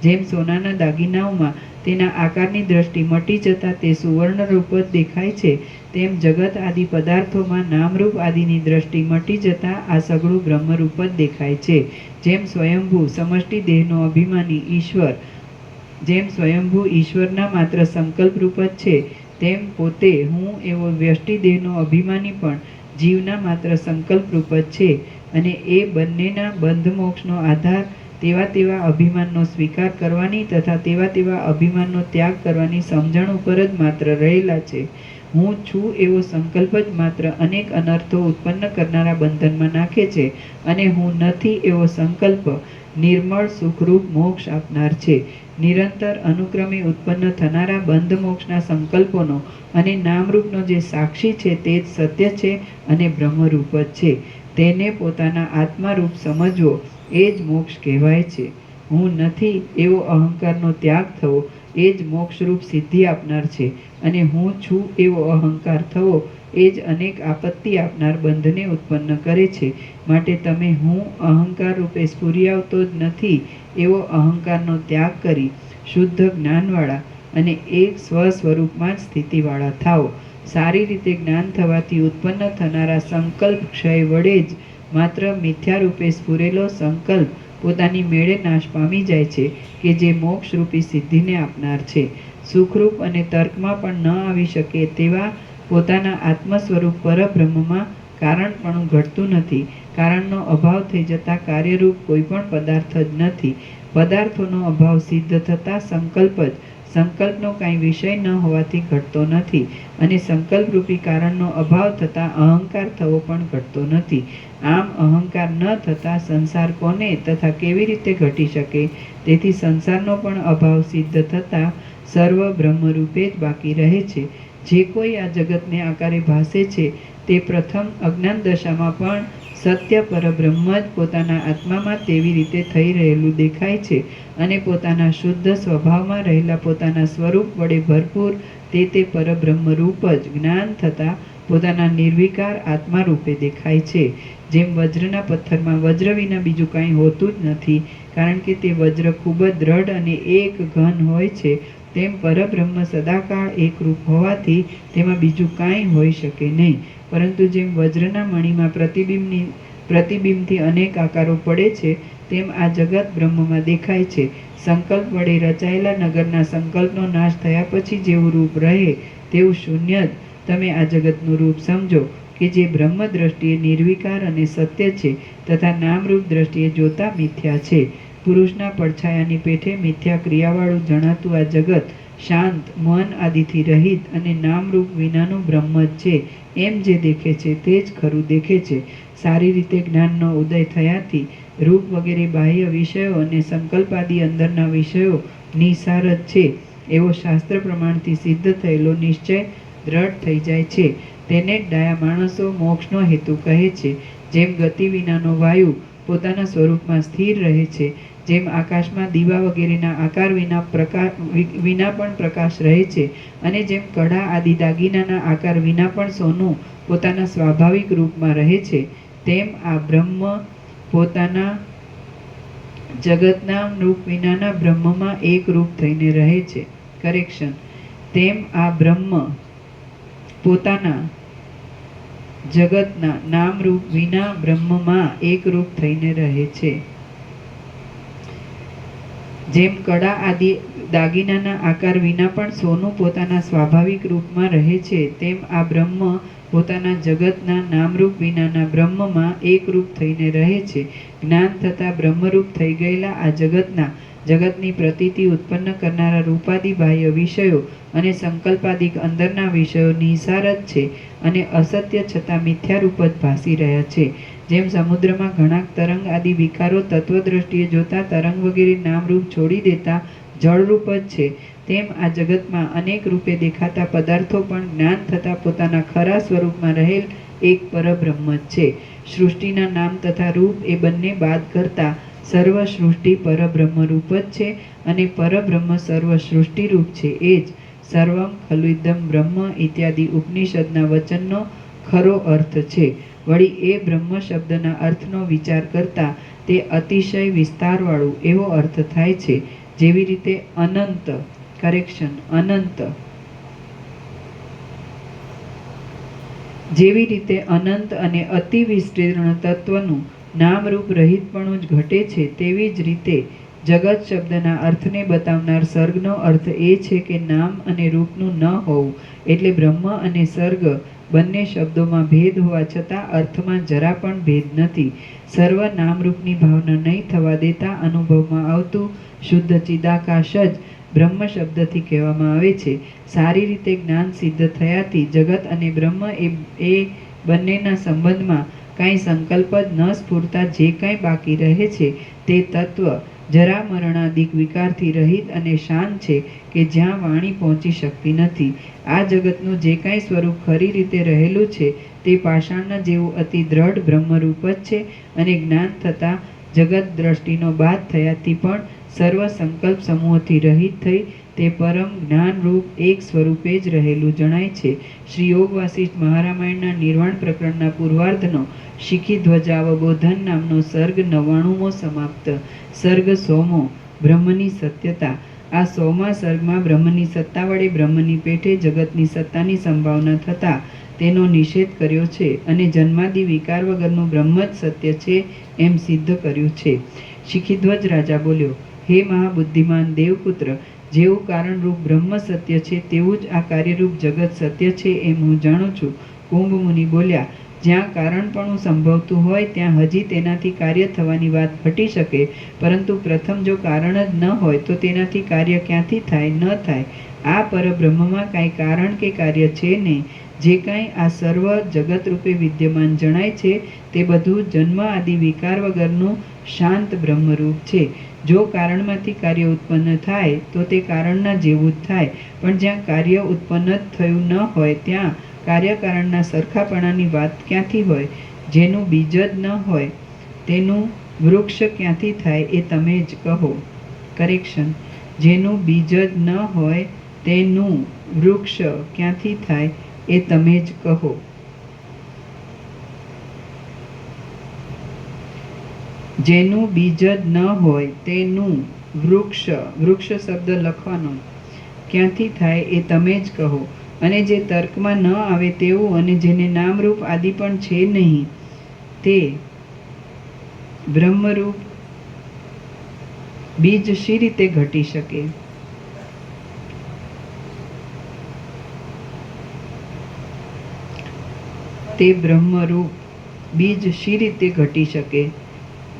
જેમ સોનાના દાગીનાઓમાં તેના આકારની દ્રષ્ટિ મટી જતાં તે સુવર્ણરૂપ જ દેખાય છે, તેમ જગત આદિ પદાર્થોમાં નામરૂપ આદિની દ્રષ્ટિ મટી જતાં આ સઘળું બ્રહ્મરૂપ જ દેખાય છે. જેમ સ્વયંભૂ સમષ્ટિ દેહનો અભિમાની ઈશ્વરના માત્ર સંકલ્પરૂપ જ છે, તેમ પોતે હું એવો વ્યષ્ટિ દેહનો અભિમાની પણ જીવના માત્ર સંકલ્પરૂપ જ છે. અને એ બંનેના બંધ મોક્ષનો આધાર તેવા અભિમાનનો સ્વીકાર કરવાની તથા તેવા અભિમાનનો ત્યાગ કરવાની સમજણ ઉપર જ માત્ર રહેલા છે. હું છું એવો સંકલ્પ જ માત્ર અનેક અનર્થો ઉત્પન્ન કરનારા બંધનમાં નાખે છે, અને હું નથી એવો સંકલ્પ નિર્મળ સુખરૂપ મોક્ષ આપનાર છે. નિરંતર અનુક્રમે ઉત્પન્ન થનારા બંધ મોક્ષના સંકલ્પોનો અને નામરૂપનો જે સાક્ષી છે તે જ સત્ય છે અને બ્રહ્મરૂપ જ છે. તેને પોતાના આત્મારૂપ સમજવો એ જ મોક્ષ કહેવાય છે. હું નથી એવો અહંકારનો ત્યાગ થવો એ જ મોક્ષરૂપ સિદ્ધિ આપનાર છે, અને હું છું એવો અહંકાર થવો એ જ અનેક આપત્તિ આપનાર બંધને ઉત્પન્ન કરે છે. માટે તમે હું અહંકાર રૂપે સ્ફુરી આવતો જ નથી એવો અહંકારનો ત્યાગ કરી શુદ્ધ જ્ઞાનવાળા અને એક સ્વ સ્વરૂપમાં જ સ્થિતિવાળા થાઓ. સારી રીતે જ્ઞાન થવાથી ઉત્પન્ન થનારા સંકલ્પ ક્ષય વડે જ માત્ર મિથ્યારૂપે સ્ફુરેલો સંકલ્પ પોતાની મેળે નાશ પામી જાય છે, કે જે મોક્ષરૂપી સિદ્ધિને આપનાર છે. સુખરૂપ અને તર્કમાં પણ ન આવી શકે તેવા પોતાના આત્મ સ્વરૂપ પરબ્રહ્મમાં કારણપણું ઘટતું નથી. કારણનો અભાવ થઈ જતા કાર્યરૂપ કોઈ પણ પદાર્થ જ નથી. પદાર્થોનો અભાવ સિદ્ધ થતા સંકલ્પ જ સંકલ્પનો કાંઈ વિષય ન હોવાથી ઘટતો નથી, અને સંકલ્પરૂપી કારણનો અભાવ થતાં અહંકાર થવો પણ ઘટતો નથી. આમ અહંકાર ન થતાં સંસાર કોને તથા કેવી રીતે ઘટી શકે? તેથી સંસારનો પણ અભાવ સિદ્ધ થતાં સર્વ બ્રહ્મરૂપે જ બાકી રહે છે. જે કોઈ આ જગતને આકારે ભાસે છે તે પ્રથમ અજ્ઞાન દશામાં પણ સત્ય પરબ્રહ્મ જ પોતાના આત્મામાં તેવી રીતે થઈ રહેલું દેખાય છે, અને પોતાના શુદ્ધ સ્વભાવમાં રહેલા પોતાના સ્વરૂપ વડે ભરપૂર તે પરબ્રહ્મ રૂપ જ જ્ઞાન થતાં પોતાના નિર્વિકાર આત્મા રૂપે દેખાય છે. જેમ વજ્રના પથ્થરમાં વજ્ર વિના બીજું કાંઈ હોતું જ નથી, કારણ કે તે વજ્ર ખૂબ જ દ્રઢ અને એક ઘન હોય છે, તેમ પરબ્રહ્મ સદાકાળ એકરૂપ હોવાથી તેમાં બીજું કાંઈ હોઈ શકે નહીં. પરંતુ જેમ વજ્રના મણીમાં પ્રતિબિંબથી અનેક આકારો પડે છે, તેમ આ જગત બ્રહ્મમાં દેખાય છે. સંકલ્પ વડે રચાયેલા નગરના સંકલ્પનો નાશ થયા પછી જેવું રૂપ રહે તેવું શૂન્ય જ તમે આ જગતનું રૂપ સમજો, કે જે બ્રહ્મ દ્રષ્ટિએ નિર્વિકાર અને સત્ય છે, તથા નામરૂપ દ્રષ્ટિએ જોતા મિથ્યા છે. પુરુષના પડછાયાની પેઠે મિથ્યા ક્રિયાવાળું જણાતું આ જગત શાંત, મન આદિથી રહિત અને નામરૂપ વિનાનું બ્રહ્મ જ છે એમ જે દેખે છે તે જ ખરું દેખે છે. સારી રીતે જ્ઞાનનો ઉદય થયાથી રૂપ વગેરે બાહ્ય વિષયો અને સંકલ્પાદિ અંદરના વિષયો નિસાર જ છે એવો શાસ્ત્ર પ્રમાણથી સિદ્ધ થયેલો નિશ્ચય દ્રઢ થઈ જાય છે. તેને જ ડાયા માણસો મોક્ષનો હેતુ કહે છે. જેમ ગતિ વિનાનો વાયુ પોતાના સ્વરૂપમાં સ્થિર રહે છે, જેમ આકાશમાં દીવા વગેરેના આકાર વિના પણ પ્રકાશ રહે છે, અને જેમ કડા આદિ દાગીનાના આકાર વિના પણ સોનું પોતાના સ્વાભાવિક રૂપમાં રહે છે, તેમ આ બ્રહ્મ પોતાના જગતના રૂપ વિનાના બ્રહ્મમાં એક રૂપ થઈને રહે છે. કરેક્શન. તેમ આ બ્રહ્મ પોતાના જગતના નામરૂપ વિના બ્રહ્મમાં એક રૂપ થઈને રહે છે. જેમ કડા આદિ દાગીનાના આકાર વિના પણ સોનું પોતાના સ્વાભાવિક રૂપમાં રહે છે, તેમ આ બ્રહ્મ પોતાના જગતના નામરૂપ વિનાના બ્રહ્મમાં એકરૂપ થઈને રહે છે. જ્ઞાન થતાં બ્રહ્મરૂપ થઈ ગયેલા આ જગતની પ્રતીતિ ઉત્પન્ન કરનારા રૂપાદિ બાહ્ય વિષયો અને સંકલ્પાદિક અંદરના વિષયો નિસાર જ છે, અને અસત્ય છતાં મિથ્યારૂપ જ ભાસી રહ્યા છે. જેમ સમુદ્રમાં ઘણા તરંગ આદિ વિકારો તત્વદ્રષ્ટિએ જોતા તરંગ વગેરે નામરૂપ છોડી દેતા જળરૂપ જ છે, તેમ આ જગતમાં અનેક રૂપે દેખાતા પદાર્થો પણ જ્ઞાન થતાં પોતાના ખરા સ્વરૂપમાં રહેલ એક પરબ્રહ્મ જ છે. સૃષ્ટિના નામ તથા રૂપ એ બંને બાદ કરતા સર્વ સૃષ્ટિ પરબ્રહ્મ રૂપ જ છે, અને પરબ્રહ્મ સર્વ સૃષ્ટિ રૂપ છે. એ જ સર્વમ ખલુઇદમ બ્રહ્મ ઇત્યાદિ ઉપનિષદના વચનનો ખરો અર્થ છે. વળી એ બ્રહ્મ શબ્દના અર્થનો વિચાર કરતા તે અતિશય વિસ્તારવાળું એવો અર્થ થાય છે. જેવી રીતે અનંત અને અતિ વિસ્તીર્ણ તત્વનું નામરૂપ રહિતપણું જ ઘટે છે, તેવી જ રીતે જગત શબ્દના અર્થને બતાવનાર સર્ગનો અર્થ એ છે કે નામ અને રૂપનું ન હોવું. એટલે બ્રહ્મ અને સર્ગ બંને શબ્દોમાં ભેદ હોવા છતાં અર્થમાં જરા પણ ભેદ નથી. સર્વ નામરૂપની ભાવના નહીં થવા દેતા અનુભવમાં આવતું શુદ્ધ ચિદાકાશ જ બ્રહ્મ શબ્દથી કહેવામાં આવે છે. સારી રીતે જ્ઞાન સિદ્ધ થયાથી જગત અને બ્રહ્મ એ બંનેના સંબંધમાં કાંઈ સંકલ્પ જ ન સ્ફુરતા જે કાંઈ બાકી રહે છે તે તત્વ જરા મરણાદિક વિકારથી રહિત અને શાંત છે, કે જ્યાં વાણી પહોંચી શકતી નથી. આ જગતનું જે કાંઈ સ્વરૂપ ખરી રીતે રહેલું છે તે પાષાણ જેવું અતિ દ્રઢ બ્રહ્મરૂપ જ છે, અને જ્ઞાન થતાં જગત દ્રષ્ટિનો બાદ થયાથી પણ સર્વ સંકલ્પ સમૂહોથી રહિત થઈ તે પરમ જ્ઞાનરૂપ એક સ્વરૂપે જ રહેલું જણાય છે. શ્રી યોગ વાસિષ્ઠ મહારામાયણના નિર્વાણ પ્રકરણના પૂર્વાર્ધનો શિખીધ્વજાવબોધન નામનો સર્ગ 99મો સમાપ્ત. સર્ગ 100મો બ્રહ્મની સત્યતા. આ 100મા સર્ગમાં બ્રહ્મની સત્તા વડે બ્રહ્મની પેઠે જગતની સત્તાની સંભાવના થતાં તેનો નિષેધ કર્યો છે અને જન્માદિ વિકાર વગરનું બ્રહ્મ જ સત્ય છે એમ સિદ્ધ કર્યું છે. શિખીધ્વજ રાજા બોલ્યો, હે મહાબુદ્ધિમાન દેવપુત્ર, જેવું કારણરૂપ બ્રહ્મ સત્ય છે તેવું જ આ કાર્યરૂપ જગત સત્ય છે એમ હું જાણું છું. કુંભ મુનિ બોલ્યા, જ્યાં કારણપણું સંભવતું હોય ત્યાં હજી તેનાથી કાર્ય થવાની વાત ઘટી શકે, પરંતુ પ્રથમ જો કારણ જ ન હોય તો તેનાથી કાર્ય ક્યાંથી થાય? ન થાય. આ પરબ્રહ્મમાં કાંઈ કારણ કે કાર્ય છે નહીં. જે કાંઈ આ સર્વ જગતરૂપે વિદ્યમાન જણાય છે તે બધું જન્મ આદિ વિકાર વગરનું શાંત બ્રહ્મરૂપ છે. જો કારણમાંથી કાર્ય ઉત્પન્ન થાય તો તે કારણના જેવું જ થાય, પણ જ્યાં કાર્ય ઉત્પન્ન જ થયું ન હોય ત્યાં કાર્યકારણના સરખાપણાની વાત ક્યાંથી હોય? જેનું બીજ જ ન હોય તેનું વૃક્ષ ક્યાંથી થાય એ તમે જ કહો. કરેક્શન. જેનું બીજ જ ન હોય તેનું વૃક્ષ ક્યાંથી થાય એ તમે જ કહો. જેનું બીજ જ ન હોય તેનું વૃક્ષ શબ્દ લખવાનો ક્યાંથી થાય એ તમે જ કહો. અને જે તર્કમાં ન આવે તેવું અને જેને નામરૂપ આદિ પણ છે નહીં તે બ્રહ્મરૂપ બીજ શી રીતે ઘટી શકે? તે બ્રહ્મરૂપ બીજ શી રીતે ઘટી શકે?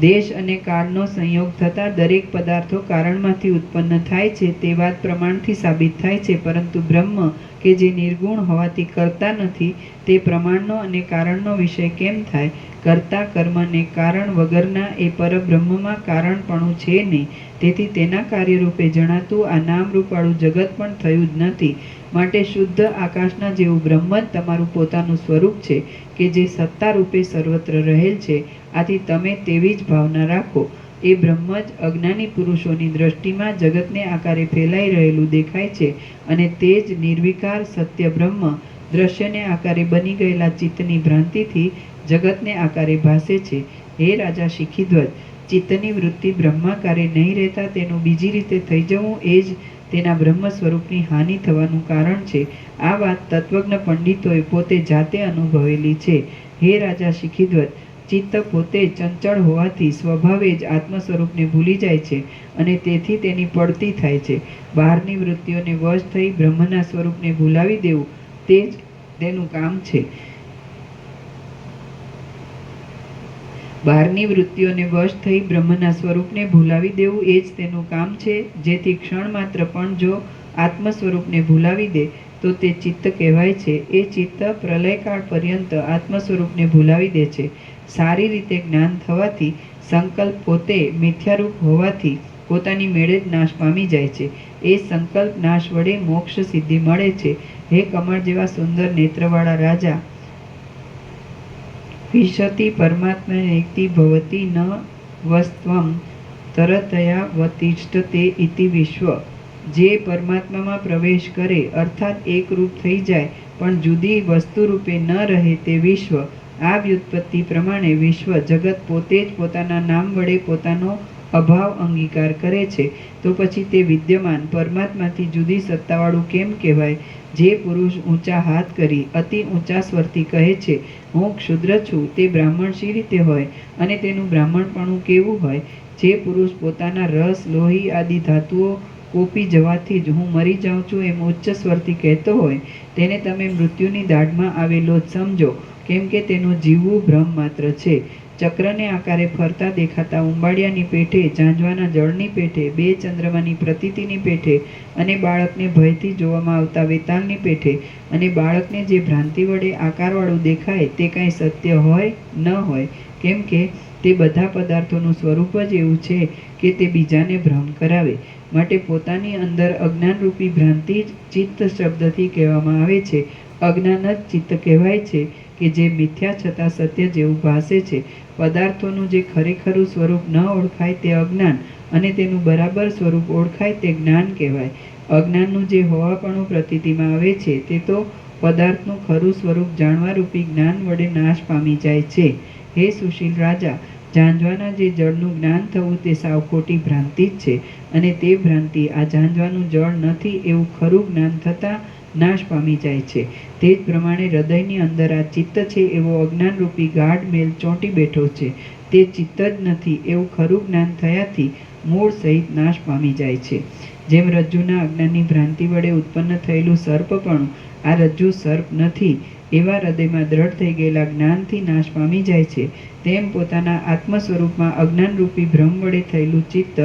દેશ અને કાળનો સંયોગ થતાં દરેક પદાર્થો કારણમાંથી ઉત્પન્ન થાય છે તે વાત પ્રમાણથી સાબિત થાય છે, પરંતુ બ્રહ્મ કે જે નિર્ગુણ હોવાથી કરતા નથી તે પ્રમાણનો અને કારણનો વિષય કેમ થાય? કર્તા કર્મ ને કારણ વગરના એ પરબ્રહ્મમાં કારણપણું છે નહીં, તેથી તેના કાર્યરૂપે જણાતું આ નામરૂપવાળું જગત પણ થયું જ નથી. માટે શુદ્ધ આકાશના જેવું બ્રહ્મ જ તમારું પોતાનું સ્વરૂપ છે કે જે સત્તારૂપે સર્વત્ર રહેલ છે. આથી તમે તેવી જ ભાવના રાખો. એ બ્રહ્મ જ અજ્ઞાની પુરુષોની દ્રષ્ટિમાં જગતને આકારે ફેલાઈ રહેલું દેખાય છે અને તે જ નિર્વિકાર સત્ય બ્રહ્મ દ્રશ્યને આકારે બની ગયેલા ચિત્તની ભ્રાંતિથી જગતને આકારે ભાસે છે. હે રાજા શિખીધ્વજ, ચિત્તની વૃત્તિ બ્રહ્માકારે નહીં રહેતા તેનું બીજી રીતે થઈ જવું એ જ તેના બ્રહ્મ સ્વરૂપની હાનિ થવાનું કારણ છે. આ વાત તત્વજ્ઞ પંડિતોએ પોતે જાતે અનુભવેલી છે. હે રાજા શિખીધ્વજ, ચિત્ત પોતે ચંચળ હોવાથી સ્વભાવે જ આત્મ સ્વરૂપને ભૂલી જાય છે અને તેથી તેની પડતી થાય છે. બહારની વૃત્તિઓને વશ થઈ બ્રહ્મના સ્વરૂપને ભૂલાવી દેવું તે જ તેનું કામ છે. બહારની વૃત્તિઓને વશ થઈ બ્રહ્મના સ્વરૂપને ભૂલાવી દેવું એ જ તેનું કામ છે. જેથી ક્ષણ માત્ર પણ જો આત્મ સ્વરૂપને ભૂલાવી દે તો તે ચિત્ત કહેવાય છે. એ ચિત્ત પ્રલયકાળ પર્યંત આત્મ સ્વરૂપને ભૂલાવી દે છે. સારી રીતે જ્ઞાન થવાથી સંકલ્પ પોતે મિથ્યારૂપ હોવાથી પોતાની મેળે જ નાશ પામી જાય છે. એ સંકલ્પ નાશ વડે મોક્ષ સિદ્ધિ મળે છે. હે કમળ જેવા સુંદર નેત્રવાળા રાજા, વિશતિ પરમાત્મનેતિ ભવતિ ન વસ્ત્વમ તરતયા વતિષ્ઠતે ઇતિ વિશ્વ. જે પરમાત્મામાં પ્રવેશ કરે અર્થાત એક રૂપ થઈ જાય પણ જુદી વસ્તુ રૂપે ન રહે તે વિશ્વ. આ વ્યુત્પત્તિ પ્રમાણે વિશ્વ જગત પોતે જ પોતાના નામ વડે પોતાનો અભાવ અંગીકાર કરે છે. તો પછી તે વિદ્યમાન પરમાત્માથી જુદી સત્તાવાળું કેમ કહેવાય? જે પુરુષ ઊંચા હાથ કરી અતિ ઊંચા સ્વરથી કહે છે, હું ક્ષુદ્ર છું, તે બ્રાહ્મણ શી રીતે હોય અને તેનું બ્રાહ્મણપણું કેવું હોય? જે પુરુષ પોતાના રસ, લોહી આદિ ધાતુઓ કોપી જવાથી જ હું મરી જાઉં છું એમ ઉચ્ચ સ્વરથી કહેતો હોય તેને તમે મૃત્યુની દાઢમાં આવેલો જ સમજો, કેમ કે તેનું જીવવું ભ્રમ માત્ર છે. ચક્રને આકારે ફરતા દેખાતા ઉંબાડિયાની પેઠે, ઝાંઝવાના જળની પેઠે, બે ચંદ્રમાની પ્રતીતિની પેઠે અને બાળકને ભયથી જોવામાં આવતા વેતાળની પેઠે અને બાળકને જે ભ્રાંતિ વડે આકારવાળું દેખાય તે કાંઈ સત્ય હોય ન હોય, કેમ કે તે બધા પદાર્થોનું સ્વરૂપ જ એવું છે કે તે બીજાને ભ્રમ કરાવે. માટે પોતાની અંદર અજ્ઞાનરૂપી ભ્રાંતિ જ ચિત્ત શબ્દથી કહેવામાં આવે છે. અજ્ઞાન જ ચિત્ત કહેવાય છે કે જે મિથ્યા છતાં સત્ય જેવું ભાસે છે. પદાર્થોનું જે ખરેખરું સ્વરૂપ ન ઓળખાય તે અજ્ઞાન અને તેનું બરાબર સ્વરૂપ ઓળખાય તે જ્ઞાન કહેવાય. અજ્ઞાનનું જે હોવાપણું પ્રતીતિમાં આવે છે તે તો પદાર્થનું ખરું સ્વરૂપ જાણવારૂપી જ્ઞાન વડે નાશ પામી જાય છે. હે સુશીલ રાજા, જાંજવાના જે જળનું જ્ઞાન થવું તે સાવ ખોટી ભ્રાંતિ જ છે, અને તે ભ્રાંતિ આ જાંજવાનું જળ નથી એવું ખરું જ્ઞાન થતાં નાશ પામી જાય છે. તે જ પ્રમાણે હૃદયની અંદર આ ચિત્ત છે એવો અજ્ઞાનરૂપી ગાઢ મેલ ચોંટી બેઠો છે. તે ચિત્ત જ નથી એવું ખરું જ્ઞાન થયાથી મૂળ સહિત નાશ પામી જાય છે. જેમ રજ્જુના અજ્ઞાનની ભ્રાંતિ વડે ઉત્પન્ન થયેલું સર્પપણું આ રજ્જુ સર્પ નથી એવા હૃદયમાં દ્રઢ થઈ ગયેલા જ્ઞાનથી નાશ પામી જાય છે, તેમ પોતાના આત્મ સ્વરૂપમાં અજ્ઞાનરૂપી ભ્રમ વડે થયેલું ચિત્ત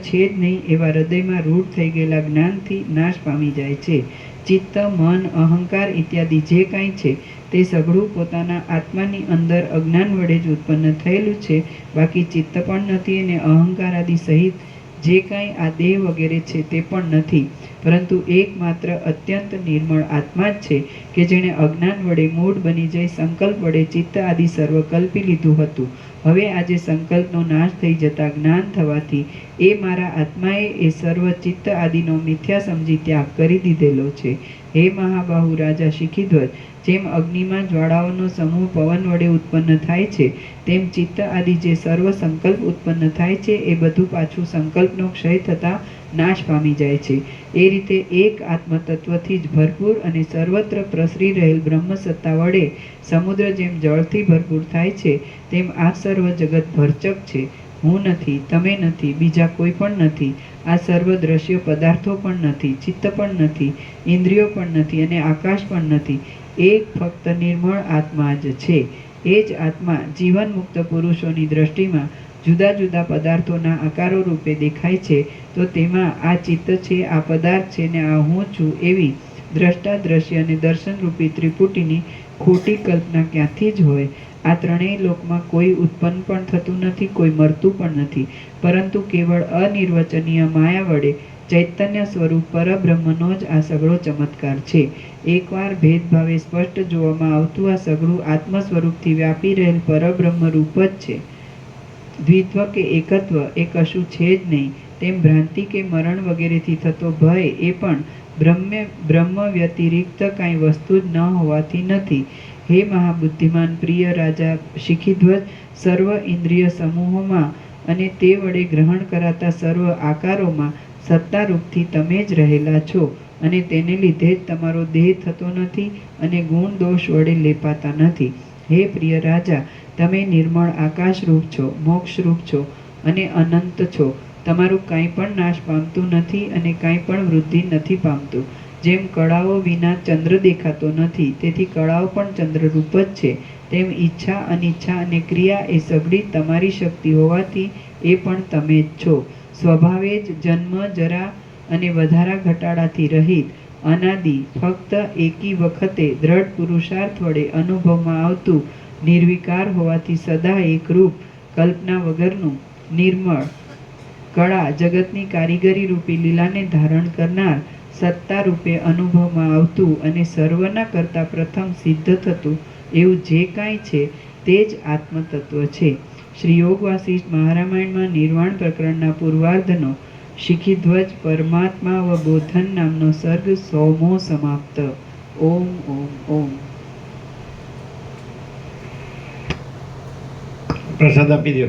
છે જ નહીં એવા હૃદયમાં રૂઢ થઈ ગયેલા જ્ઞાનથી નાશ પામી જાય છે. ચિત્ત, મન, અહંકાર ઇત્યાદિ જે કાંઈ છે તે સઘળું પોતાના આત્માની અંદર અજ્ઞાન વડે જ ઉત્પન્ન થયેલું છે. બાકી ચિત્ત પણ નથી અને અહંકાર આદિ સહિત જે કાંઈ આ દેહ વગેરે છે તે પણ નથી, પરંતુ એકમાત્ર અત્યંત નિર્મળ આત્મા જ છે કે જેણે અજ્ઞાન વડે મૂઢ બની જઈ સંકલ્પ વડે ચિત્ત આદિ સર્વ કલ્પી લીધું હતું. હવે આજે સંકલ્પનો નાશ થઈ જતા જ્ઞાન થવાથી એ મારા આત્માએ એ સર્વ ચિત્ત આદિનો મિથ્યા સમજી ત્યાગ કરી દીધેલો છે. હે મહાબાહુ રાજા શિખીધ્વજ, જેમ અગ્નિમાં જ્વાળાઓનો સમૂહ પવન વડે ઉત્પન્ન થાય છે, તેમ ચિત્ત આદિ જે સર્વ સંકલ્પ ઉત્પન્ન થાય છે એ બધું પાછું સંકલ્પનો ક્ષય થતાં નાશ પામી જાય છે. એ રીતે એક આત્મતત્વથી જ ભરપૂર અને સર્વત્ર પ્રસરી રહેલ બ્રહ્મસત્તા વડે સમુદ્ર જેમ જળથી ભરપૂર થાય છે, તેમ આ સર્વ જગત ભરચક છે. હું નથી, તમે નથી, બીજા કોઈ પણ નથી. આ સર્વ દ્રશ્ય પદાર્થો પણ નથી, ચિત્ત પણ નથી, ઇન્દ્રિયો પણ નથી અને આકાશ પણ નથી. એક ફક્ત નિર્મળ આત્મા જ છે. એ જ આત્મા જીવન મુક્ત પુરુષોની દ્રષ્ટિમાં જુદા જુદા પદાર્થોના આકારો રૂપે દેખાય છે, તો તેમાં આ ચિત્ત છે, આ પદાર્થ છે ને આ હું છું એવી દ્રષ્ટા, દ્રશ્ય અને દર્શનરૂપી ત્રિપુટીની ખોટી કલ્પના ક્યાંથી જ હોય? આ ત્રણેય લોકમાં કોઈ ઉત્પન્ન પણ થતું નથી, કોઈ મરતું પણ નથી, પરંતુ કેવળ અનિર્વચનીય માયા વડે ચૈતન્ય સ્વરૂપ પરબ્રહ્મનો જ આ સઘળો ચમત્કાર છે. એકવાર ભેદભાવે સ્પષ્ટ જોવામાં આવતું આ સઘળું આત્મ સ્વરૂપથી વ્યાપી રહેલ પરબ્રહ્મ રૂપ જ છે. દ્વિત્વ કે એકત્વ એ કશું છે જ નહીં. તેમ ભ્રાંતિ કે મરણ વગેરેથી થતો ભય એ પણ બ્રહ્મ વ્યતિરિક્ત કાંઈ વસ્તુ જ ન હોવાથી નથી. હે મહાબુદ્ધિમાન પ્રિય રાજા શિખીધ્વજ, સર્વ ઇન્દ્રિય સમૂહોમાં અને તે વડે ગ્રહણ કરાતા સર્વ આકારોમાં સત્તારૂપથી તમે જ રહેલા છો, અને તેને લીધે જ તમારો દેહ થતો નથી અને ગુણ દોષ વડે લેપાતા નથી. હે પ્રિય રાજા, તમે નિર્મળ આકાશરૂપ છો, મોક્ષરૂપ છો અને અનંત છો. તમારું કાંઈ પણ નાશ પામતું નથી અને કાંઈ પણ વૃદ્ધિ નથી પામતું. જેમ કળાઓ વિના ચંદ્ર દેખાતો નથી, તેથી કળાઓ પણ ચંદ્રરૂપ જ છે, તેમ ઈચ્છા, અનિચ્છા અને ક્રિયા એ સઘળી તમારી શક્તિ હોવાથી એ પણ તમે જ છો. સ્વભાવે જ જન્મ, જરા અને વધારા ઘટાડાથી રહિત, અનાદિ, ફક્ત એકી વખતે દ્રઢ પુરુષાર્થ વડે અનુભવમાં આવતું, નિર્વિકાર હોવાથી સદા એકરૂપ, કલ્પના વગરનું, નિર્મળ, કળા જગતની કારીગરી રૂપી લીલાને ધારણ કરનાર, સત્તા રૂપે અનુભવમાં આવતું અને સર્વના કરતા પ્રથમ સિદ્ધ થતું એવું જે કાંઈ છે તે જ આત્મતત્વ છે. શ્રી યોગ વાસિષ્ઠ મહારામાયણમાં નિર્વાણ પ્રકરણના પૂર્વાર્ધનો શિખીધ્વજ પરમાત્મા વ બોધન નામનો સર્ગ 100મો સમાપ્ત. ઓમ ઓમ ઓમ. પ્રસાદ આપી દો.